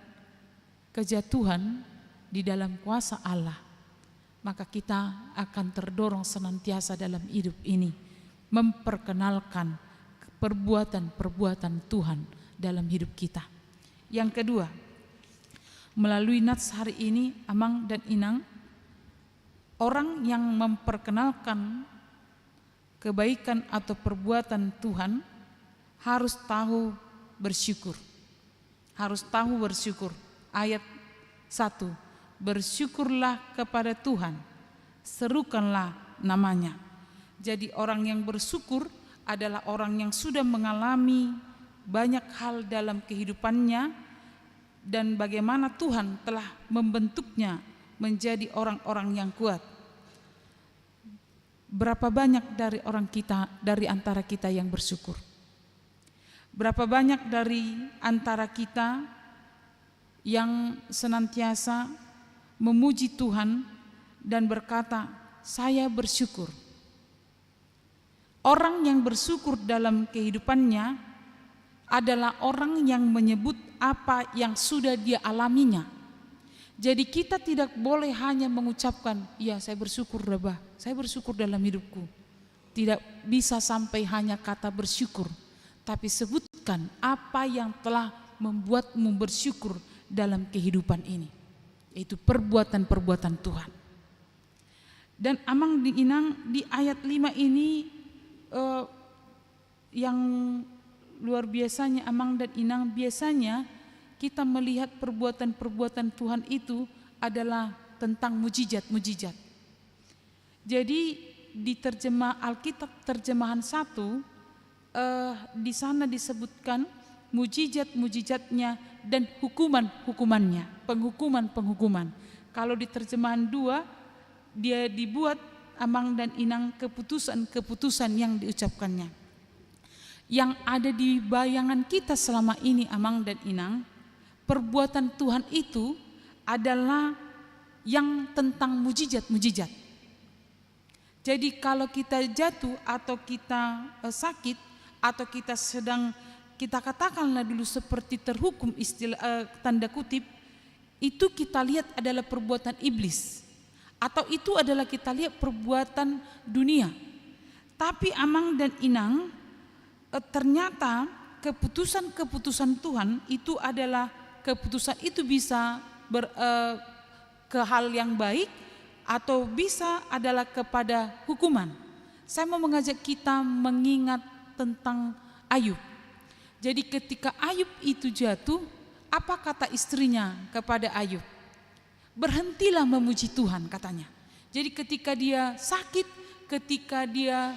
kejatuhan di dalam kuasa Allah. Maka kita akan terdorong senantiasa dalam hidup ini memperkenalkan perbuatan-perbuatan Tuhan dalam hidup kita. Yang kedua, melalui nats hari ini, Amang dan Inang, orang yang memperkenalkan kebaikan atau perbuatan Tuhan harus tahu bersyukur. Harus tahu bersyukur. Ayat 1, bersyukurlah kepada Tuhan, serukanlah namanya. Jadi orang yang bersyukur adalah orang yang sudah mengalami banyak hal dalam kehidupannya dan bagaimana Tuhan telah membentuknya menjadi orang-orang yang kuat. Berapa banyak dari antara kita yang bersyukur? Berapa banyak dari antara kita yang senantiasa memuji Tuhan dan berkata, saya bersyukur. Orang yang bersyukur dalam kehidupannya adalah orang yang menyebut apa yang sudah dia alaminya. Jadi kita tidak boleh hanya mengucapkan, ya saya bersyukur Rabah, saya bersyukur dalam hidupku. Tidak bisa sampai hanya kata bersyukur, tapi sebutkan apa yang telah membuatmu bersyukur dalam kehidupan ini, yaitu perbuatan-perbuatan Tuhan. Dan Amang di Inang di ayat 5 ini yang luar biasanya Amang dan Inang, biasanya kita melihat perbuatan-perbuatan Tuhan itu adalah tentang mujizat-mujizat. Jadi di terjemah Alkitab terjemahan 1 di sana disebutkan mujizat-mujizatnya dan hukuman-hukumannya, penghukuman-penghukuman. Kalau di terjemahan 2 dia dibuat Amang dan Inang keputusan-keputusan yang diucapkannya. Yang ada di bayangan kita selama ini Amang dan Inang, perbuatan Tuhan itu adalah yang tentang mujizat-mujizat. Jadi kalau kita jatuh atau kita sakit atau kita sedang, kita katakanlah dulu seperti terhukum, istilah tanda kutip, itu kita lihat adalah perbuatan iblis, atau itu adalah kita lihat perbuatan dunia. Tapi Amang dan Inang, ternyata keputusan-keputusan Tuhan itu adalah keputusan itu bisa ke hal yang baik atau bisa adalah kepada hukuman. Saya mau mengajak kita mengingat tentang Ayub. Jadi ketika Ayub itu jatuh, apa kata istrinya kepada Ayub? Berhentilah memuji Tuhan, katanya. Jadi ketika dia sakit, ketika dia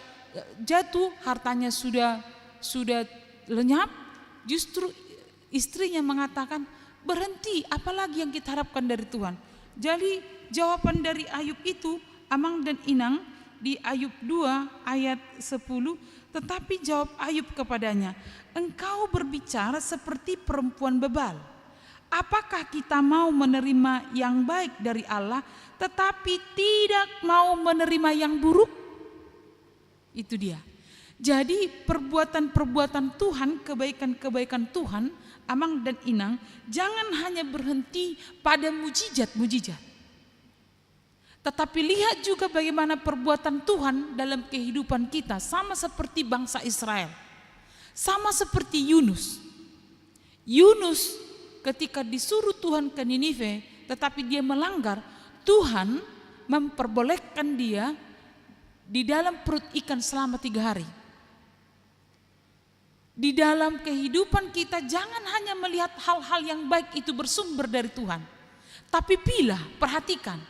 jatuh, hartanya sudah lenyap, justru istrinya mengatakan, berhenti, apalagi yang kita harapkan dari Tuhan. Jadi jawaban dari Ayub itu, Amang dan Inang, di Ayub 2 ayat 10, tetapi jawab Ayub kepadanya, engkau berbicara seperti perempuan bebal. Apakah kita mau menerima yang baik dari Allah tetapi tidak mau menerima yang buruk? Itu dia. Jadi perbuatan-perbuatan Tuhan, kebaikan-kebaikan Tuhan, Amang dan Inang, jangan hanya berhenti pada mujizat-mujizat, tetapi lihat juga bagaimana perbuatan Tuhan dalam kehidupan kita. Sama seperti bangsa Israel, sama seperti Yunus ketika disuruh Tuhan ke Ninive tetapi dia melanggar, Tuhan memperbolehkan dia di dalam perut ikan selama 3 hari. Di dalam kehidupan kita jangan hanya melihat hal-hal yang baik itu bersumber dari Tuhan, tapi pilah, perhatikan,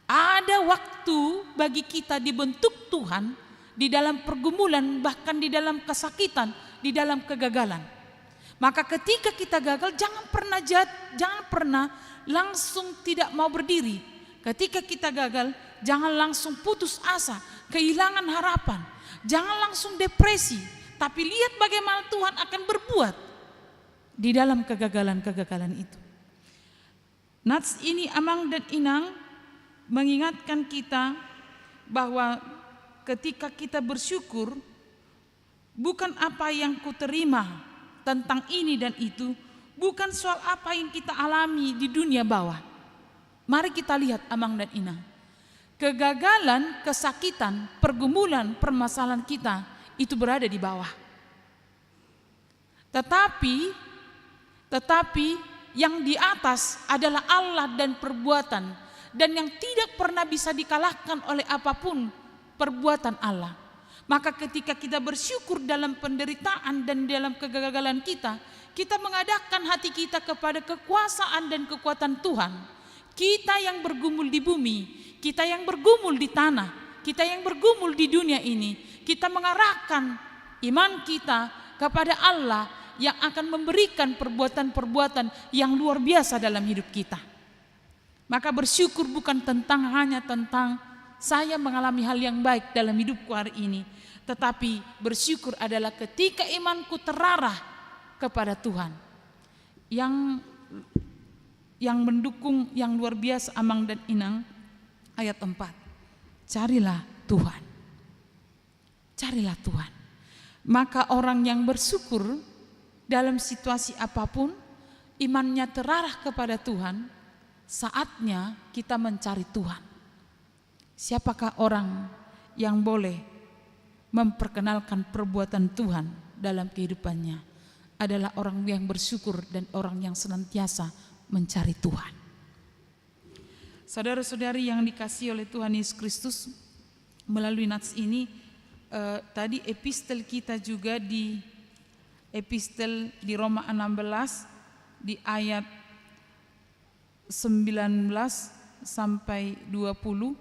ada waktu bagi kita dibentuk Tuhan di dalam pergumulan, bahkan di dalam kesakitan, di dalam kegagalan. Maka ketika kita gagal, jangan pernah langsung tidak mau berdiri. Ketika kita gagal, jangan langsung putus asa, kehilangan harapan, jangan langsung depresi. Tapi lihat bagaimana Tuhan akan berbuat di dalam kegagalan-kegagalan itu. Nats ini Amang dan Inang mengingatkan kita bahwa ketika kita bersyukur, bukan apa yang kuterima tentang ini dan itu, bukan soal apa yang kita alami di dunia bawah. Mari kita lihat Amang dan Inang, kegagalan, kesakitan, pergumulan, permasalahan kita itu berada di bawah. Tetapi yang di atas adalah Allah dan perbuatan dan yang tidak pernah bisa dikalahkan oleh apapun perbuatan Allah. Maka ketika kita bersyukur dalam penderitaan dan dalam kegagalan kita mengadakan hati kita kepada kekuasaan dan kekuatan Tuhan. Kita yang bergumul di bumi, kita yang bergumul di tanah, kita yang bergumul di dunia ini, kita mengarahkan iman kita kepada Allah yang akan memberikan perbuatan-perbuatan yang luar biasa dalam hidup kita. Maka bersyukur bukan hanya tentang saya mengalami hal yang baik dalam hidupku hari ini, tetapi bersyukur adalah ketika imanku terarah kepada Tuhan. Yang mendukung yang luar biasa Amang dan Inang, ayat 4. Carilah Tuhan. Carilah Tuhan. Maka orang yang bersyukur dalam situasi apapun, imannya terarah kepada Tuhan, saatnya kita mencari Tuhan. Siapakah orang yang boleh memperkenalkan perbuatan Tuhan dalam kehidupannya? Adalah orang yang bersyukur dan orang yang senantiasa mencari Tuhan. Saudara-saudari yang dikasihi oleh Tuhan Yesus Kristus, melalui nats ini tadi epistel kita juga di epistel di Roma 16 di ayat 19 sampai 20,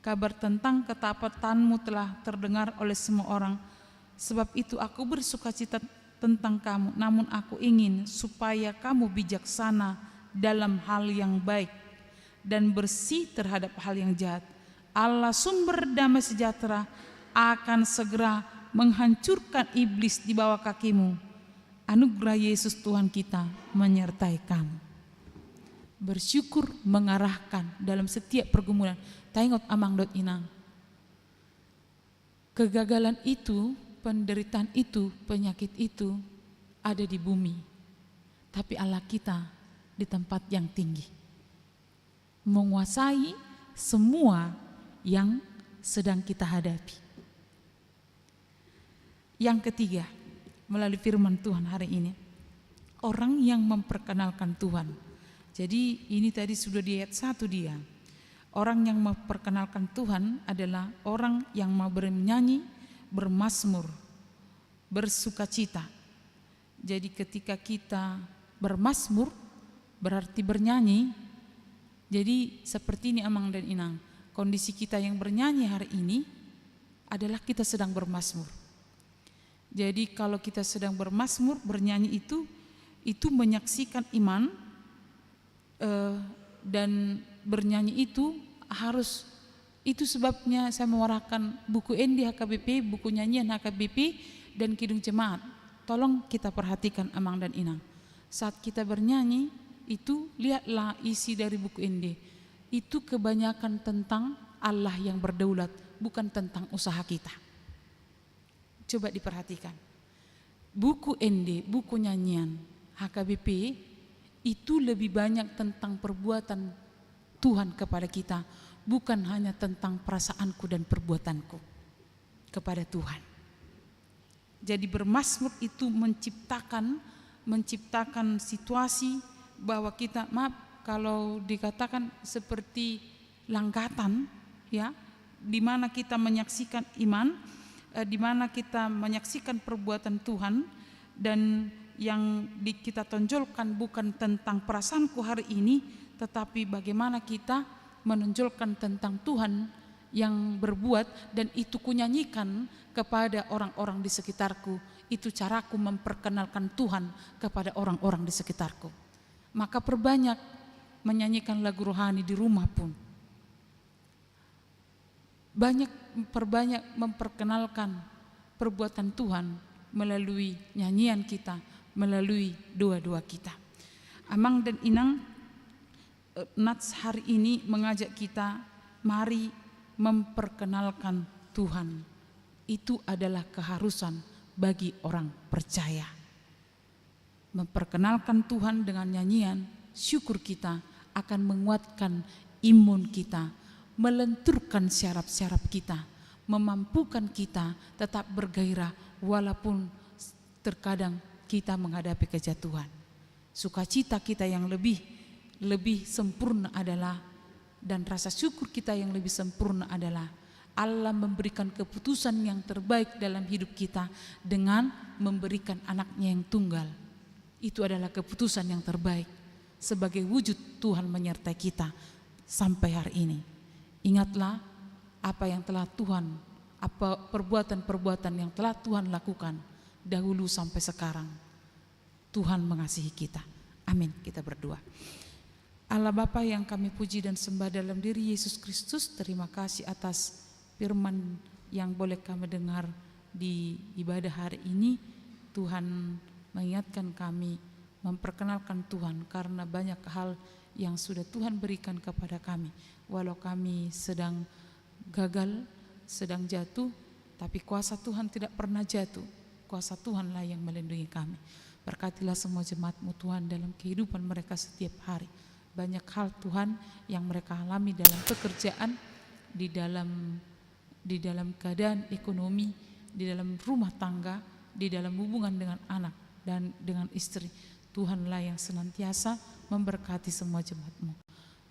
kabar tentang ketapatanmu telah terdengar oleh semua orang. Sebab itu aku bersukacita tentang kamu, namun aku ingin supaya kamu bijaksana dalam hal yang baik dan bersih terhadap hal yang jahat. Allah sumber damai sejahtera akan segera menghancurkan iblis di bawah kakimu. Anugerah Yesus Tuhan kita menyertai kamu. Bersyukur mengarahkan dalam setiap pergumulan. Tengok Amang dot Inang, kegagalan itu, penderitaan itu, penyakit itu ada di bumi, tapi Allah kita di tempat yang tinggi, menguasai semua yang sedang kita hadapi. Yang ketiga, melalui firman Tuhan hari ini, orang yang memperkenalkan Tuhan. Jadi ini tadi sudah di ayat 1 dia. Orang yang memperkenalkan Tuhan adalah orang yang mau bernyanyi, bermazmur, bersukacita. Jadi ketika kita bermazmur berarti bernyanyi. Jadi seperti ini Amang dan Inang, kondisi kita yang bernyanyi hari ini adalah kita sedang bermazmur. Jadi kalau kita sedang bermazmur, bernyanyi itu menyaksikan iman, dan bernyanyi itu harus, itu sebabnya saya mewarahkan buku Endi HKBP, buku nyanyian HKBP dan Kidung Jemaat. Tolong kita perhatikan Amang dan Inang, saat kita bernyanyi itu lihatlah isi dari buku Endi, itu kebanyakan tentang Allah yang berdaulat, bukan tentang usaha kita. Coba diperhatikan, buku Endi, buku nyanyian HKBP itu lebih banyak tentang perbuatan Tuhan kepada kita, bukan hanya tentang perasaanku dan perbuatanku kepada Tuhan. Jadi bermazmur itu menciptakan situasi bahwa kita, maaf kalau dikatakan seperti langgatan, ya, di mana kita menyaksikan iman, di mana kita menyaksikan perbuatan Tuhan, dan yang kita tonjolkan bukan tentang perasaanku hari ini, tetapi bagaimana kita menonjolkan tentang Tuhan yang berbuat, dan itu kunyanyikan kepada orang-orang di sekitarku. Itu caraku memperkenalkan Tuhan kepada orang-orang di sekitarku. Maka perbanyak menyanyikan lagu rohani di rumah pun. Perbanyak memperkenalkan perbuatan Tuhan melalui nyanyian kita, melalui doa-doa kita. Amang dan Inang, nats hari ini mengajak kita, mari memperkenalkan Tuhan. Itu adalah keharusan bagi orang percaya. Memperkenalkan Tuhan dengan nyanyian, syukur kita akan menguatkan imun kita, melenturkan syaraf-syaraf kita, memampukan kita tetap bergairah walaupun terkadang kita menghadapi kejatuhan. Sukacita kita yang lebih sempurna adalah Dan rasa syukur kita yang lebih sempurna adalah Allah memberikan keputusan yang terbaik dalam hidup kita dengan memberikan anaknya yang tunggal. Itu adalah keputusan yang terbaik sebagai wujud Tuhan menyertai kita sampai hari ini. Ingatlah apa yang telah Tuhan, apa perbuatan-perbuatan yang telah Tuhan lakukan dahulu sampai sekarang. Tuhan mengasihi kita. Amin. Kita berdoa. Allah Bapa yang kami puji dan sembah dalam diri Yesus Kristus, terima kasih atas firman yang boleh kami dengar di ibadah hari ini. Tuhan mengingatkan kami, memperkenalkan Tuhan karena banyak hal yang sudah Tuhan berikan kepada kami. Walau kami sedang gagal, sedang jatuh, tapi kuasa Tuhan tidak pernah jatuh. Kuasa Tuhanlah yang melindungi kami. Berkatilah semua jemaat-Mu Tuhan dalam kehidupan mereka setiap hari. Banyak hal Tuhan yang mereka alami dalam pekerjaan, di dalam keadaan ekonomi, di dalam rumah tangga, di dalam hubungan dengan anak dan dengan istri. Tuhanlah yang senantiasa memberkati semua jemaat-Mu.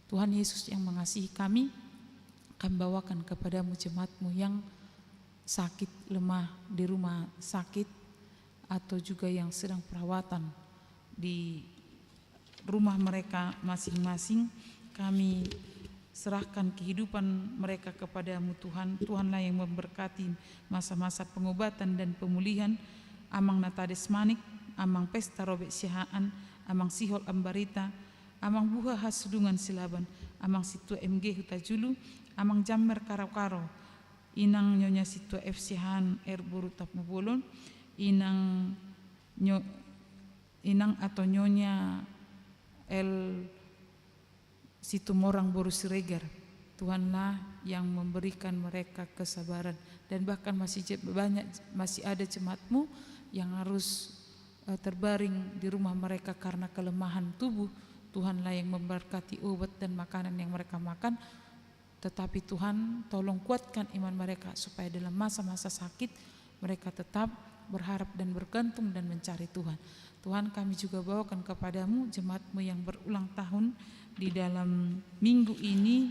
Tuhan Yesus yang mengasihi kami bawakan kepadamu jemaat-Mu yang sakit, lemah di rumah sakit, atau juga yang sedang perawatan di rumah mereka masing-masing. Kami serahkan kehidupan mereka kepadamu Tuhan. Tuhanlah yang memberkati masa-masa pengobatan dan pemulihan. Amang Natades Manik, Amang Pesta Robek Syahaan, Amang Sihol Ambarita, Amang Buha Hasudungan Silaban, Amang Situa MG Hutajulu, Amang Jammer Karo-Karo, Inang Nyonya Situa F Syahaan Buru Tapmubolon, Inang atau Nyonya El Situmorang Boru Siregar. Tuhanlah yang memberikan mereka kesabaran, dan bahkan masih ada jemaat-Mu yang harus terbaring di rumah mereka karena kelemahan tubuh. Tuhanlah yang memberkati obat dan makanan yang mereka makan. Tetapi Tuhan, tolong kuatkan iman mereka supaya dalam masa-masa sakit mereka tetap berharap dan bergantung dan mencari Tuhan. Tuhan, kami juga bawakan kepadamu jemaat-Mu yang berulang tahun di dalam minggu ini.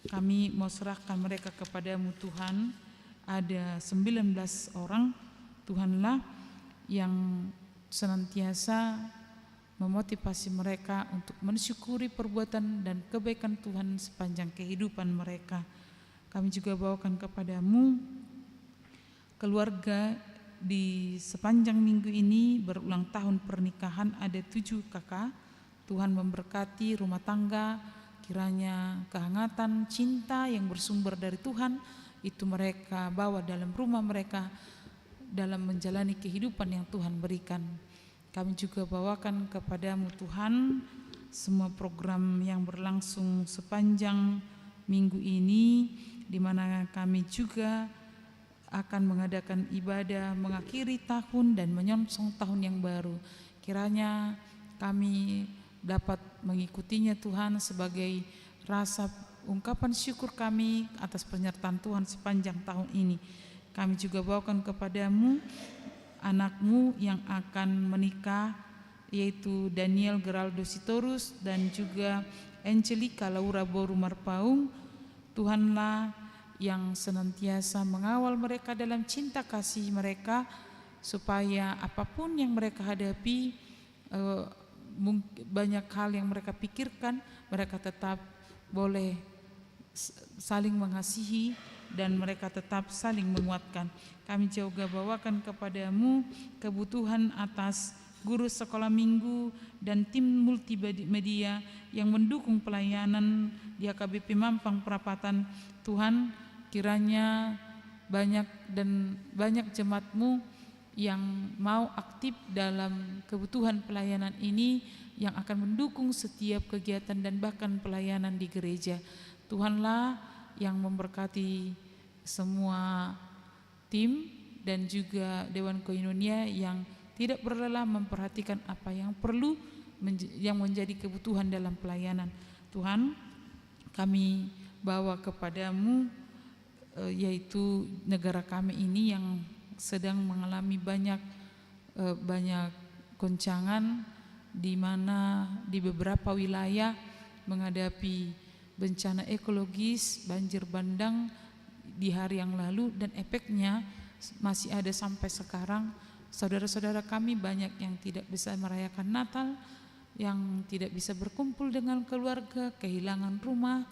Kami mau serahkan mereka kepadamu Tuhan. Ada 19 orang. Tuhanlah yang senantiasa memotivasi mereka untuk mensyukuri perbuatan dan kebaikan Tuhan sepanjang kehidupan mereka. Kami juga bawakan kepadamu keluarga di sepanjang minggu ini berulang tahun pernikahan. Ada 7 kakak. Tuhan memberkati rumah tangga, kiranya kehangatan cinta yang bersumber dari Tuhan itu mereka bawa dalam rumah mereka dalam menjalani kehidupan yang Tuhan berikan. Kami juga bawakan kepadamu Tuhan semua program yang berlangsung sepanjang minggu ini, di mana kami juga akan mengadakan ibadah mengakhiri tahun dan menyongsong tahun yang baru. Kiranya kami dapat mengikutinya Tuhan sebagai rasa ungkapan syukur kami atas penyertaan Tuhan sepanjang tahun ini. Kami juga bawakan kepadamu anak-Mu yang akan menikah, yaitu Daniel Geraldo Sitorus dan juga Angelica Laura Boru Marpaung. Tuhanlah yang senantiasa mengawal mereka dalam cinta kasih mereka, supaya apapun yang mereka hadapi, banyak hal yang mereka pikirkan, mereka tetap boleh saling mengasihi dan mereka tetap saling menguatkan. Kami juga bawakan kepadamu kebutuhan atas guru sekolah minggu dan tim multimedia yang mendukung pelayanan di AKBP Mampang Perapatan. Tuhan, kiranya banyak jemaat-Mu yang mau aktif dalam kebutuhan pelayanan ini, yang akan mendukung setiap kegiatan dan bahkan pelayanan di gereja. Tuhanlah yang memberkati semua tim dan juga Dewan Koinonia yang tidak berlelah memperhatikan apa yang perlu, yang menjadi kebutuhan dalam pelayanan. Tuhan, kami bawa kepadamu yaitu negara kami ini yang sedang mengalami banyak goncangan, di mana di beberapa wilayah menghadapi bencana ekologis, banjir bandang di hari yang lalu, dan efeknya masih ada sampai sekarang. Saudara-saudara kami banyak yang tidak bisa merayakan Natal, yang tidak bisa berkumpul dengan keluarga, kehilangan rumah.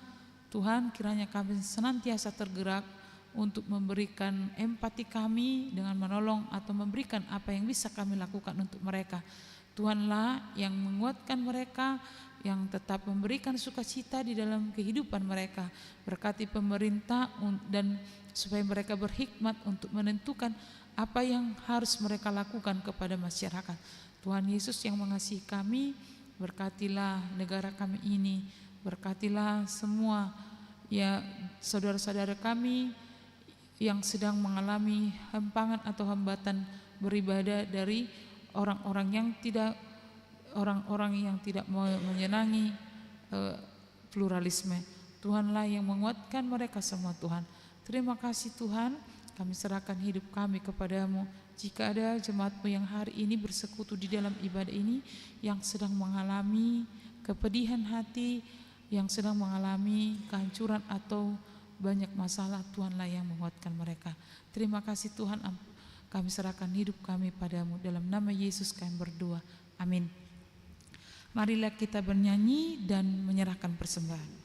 Tuhan, kiranya kami senantiasa tergerak untuk memberikan empati kami dengan menolong atau memberikan apa yang bisa kami lakukan untuk mereka. Tuhanlah yang menguatkan mereka, yang tetap memberikan sukacita di dalam kehidupan mereka. Berkati pemerintah dan supaya mereka berhikmat untuk menentukan apa yang harus mereka lakukan kepada masyarakat. Tuhan Yesus yang mengasihi kami, berkatilah negara kami ini, berkatilah semua ya saudara-saudara kami yang sedang mengalami hempangan atau hambatan beribadah dari orang-orang yang tidak menyenangi pluralisme. Tuhanlah yang menguatkan mereka semua, Tuhan. Terima kasih Tuhan, kami serahkan hidup kami kepadamu. Jika ada jemaat-Mu yang hari ini bersekutu di dalam ibadah ini, yang sedang mengalami kepedihan hati, yang sedang mengalami kehancuran atau banyak masalah, Tuhanlah yang menguatkan mereka. Terima kasih Tuhan, kami serahkan hidup kami padamu. Dalam nama Yesus kami berdoa, amin. Marilah kita bernyanyi dan menyerahkan persembahan.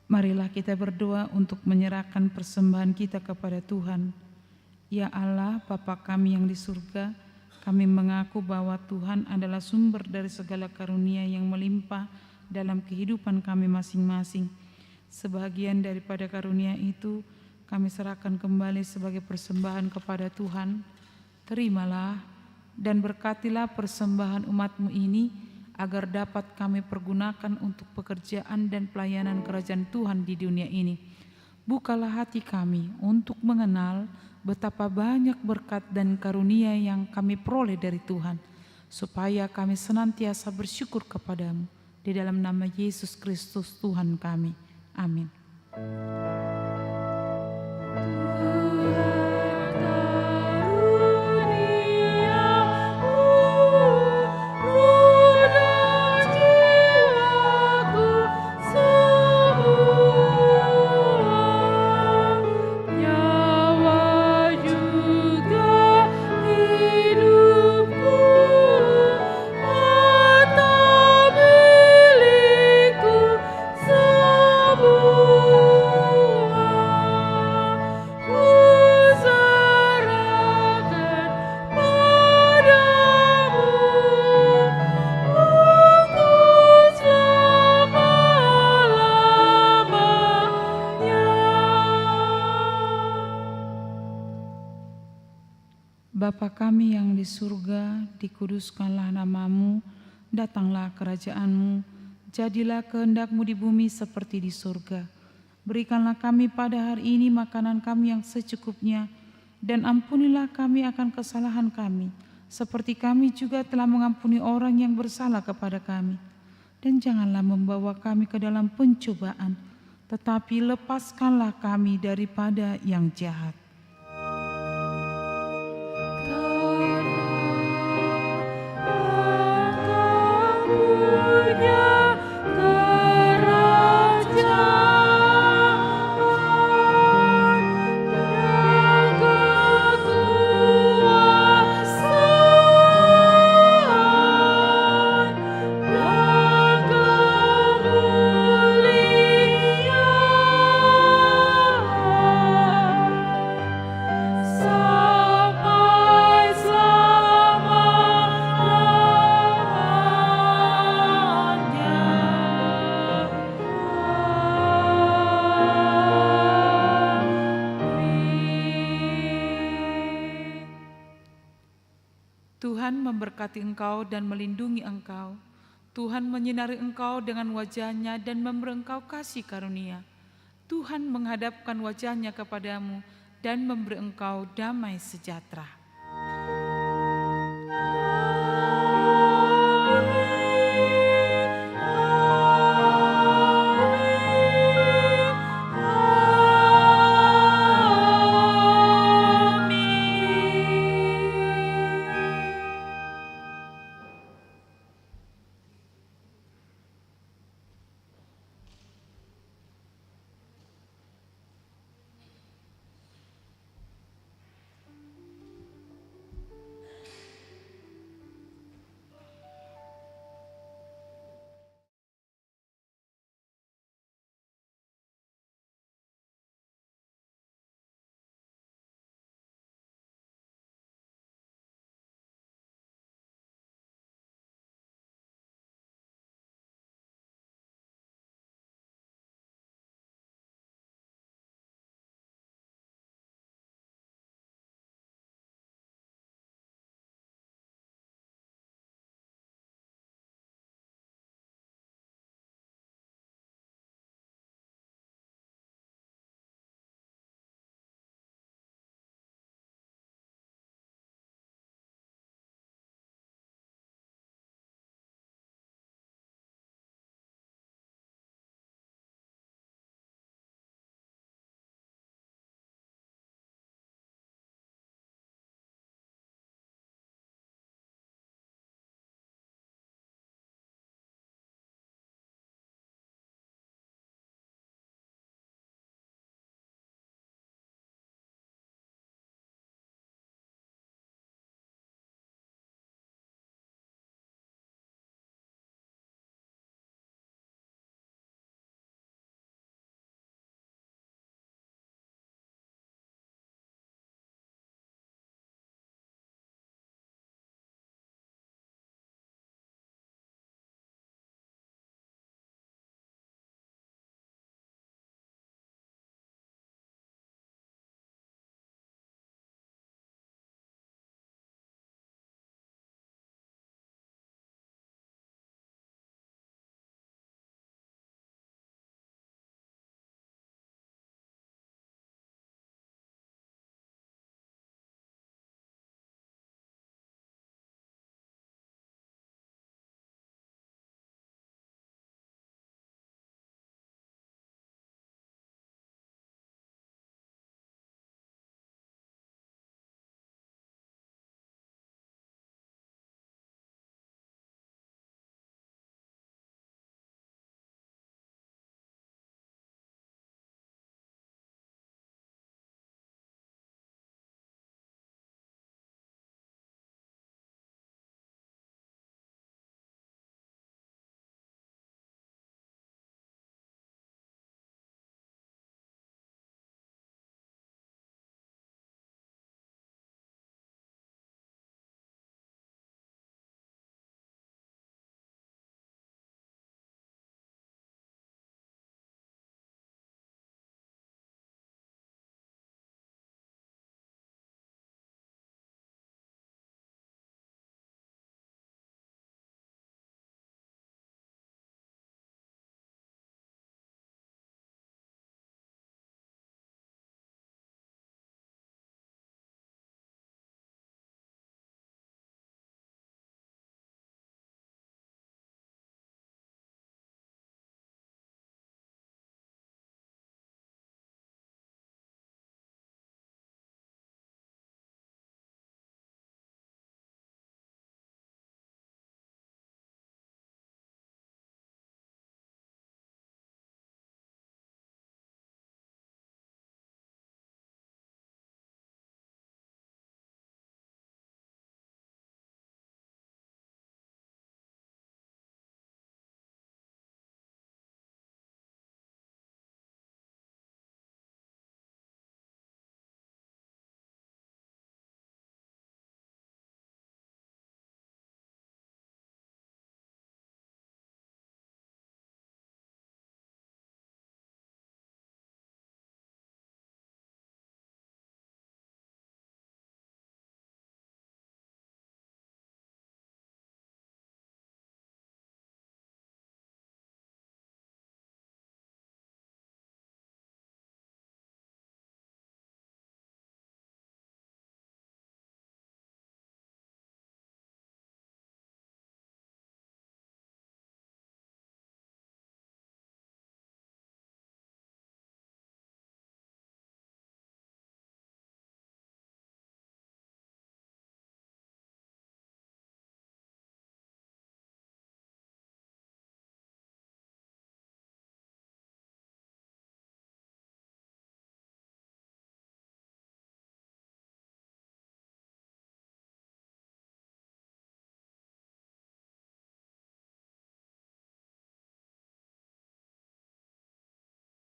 Marilah kita berdoa untuk menyerahkan persembahan kita kepada Tuhan. Ya Allah, Bapa kami yang di surga, kami mengaku bahwa Tuhan adalah sumber dari segala karunia yang melimpah dalam kehidupan kami masing-masing. Sebagian daripada karunia itu kami serahkan kembali sebagai persembahan kepada Tuhan. Terimalah dan berkatilah persembahan umat-Mu ini, agar dapat kami pergunakan untuk pekerjaan dan pelayanan kerajaan Tuhan di dunia ini. Bukalah hati kami untuk mengenal betapa banyak berkat dan karunia yang kami peroleh dari Tuhan, supaya kami senantiasa bersyukur kepadamu. Di dalam nama Yesus Kristus Tuhan kami. Amin. Semua Bapa kami yang di surga, dikuduskanlah namamu, datanglah kerajaanmu, jadilah kehendak-Mu di bumi seperti di surga. Berikanlah kami pada hari ini makanan kami yang secukupnya, dan ampunilah kami akan kesalahan kami, seperti kami juga telah mengampuni orang yang bersalah kepada kami. Dan janganlah membawa kami ke dalam pencobaan, tetapi lepaskanlah kami daripada yang jahat. Tuhan memberkati engkau dan melindungi engkau. Tuhan menyinari engkau dengan wajah-Nya dan memberi engkau kasih karunia. Tuhan menghadapkan wajah-Nya kepadamu dan memberi engkau damai sejahtera.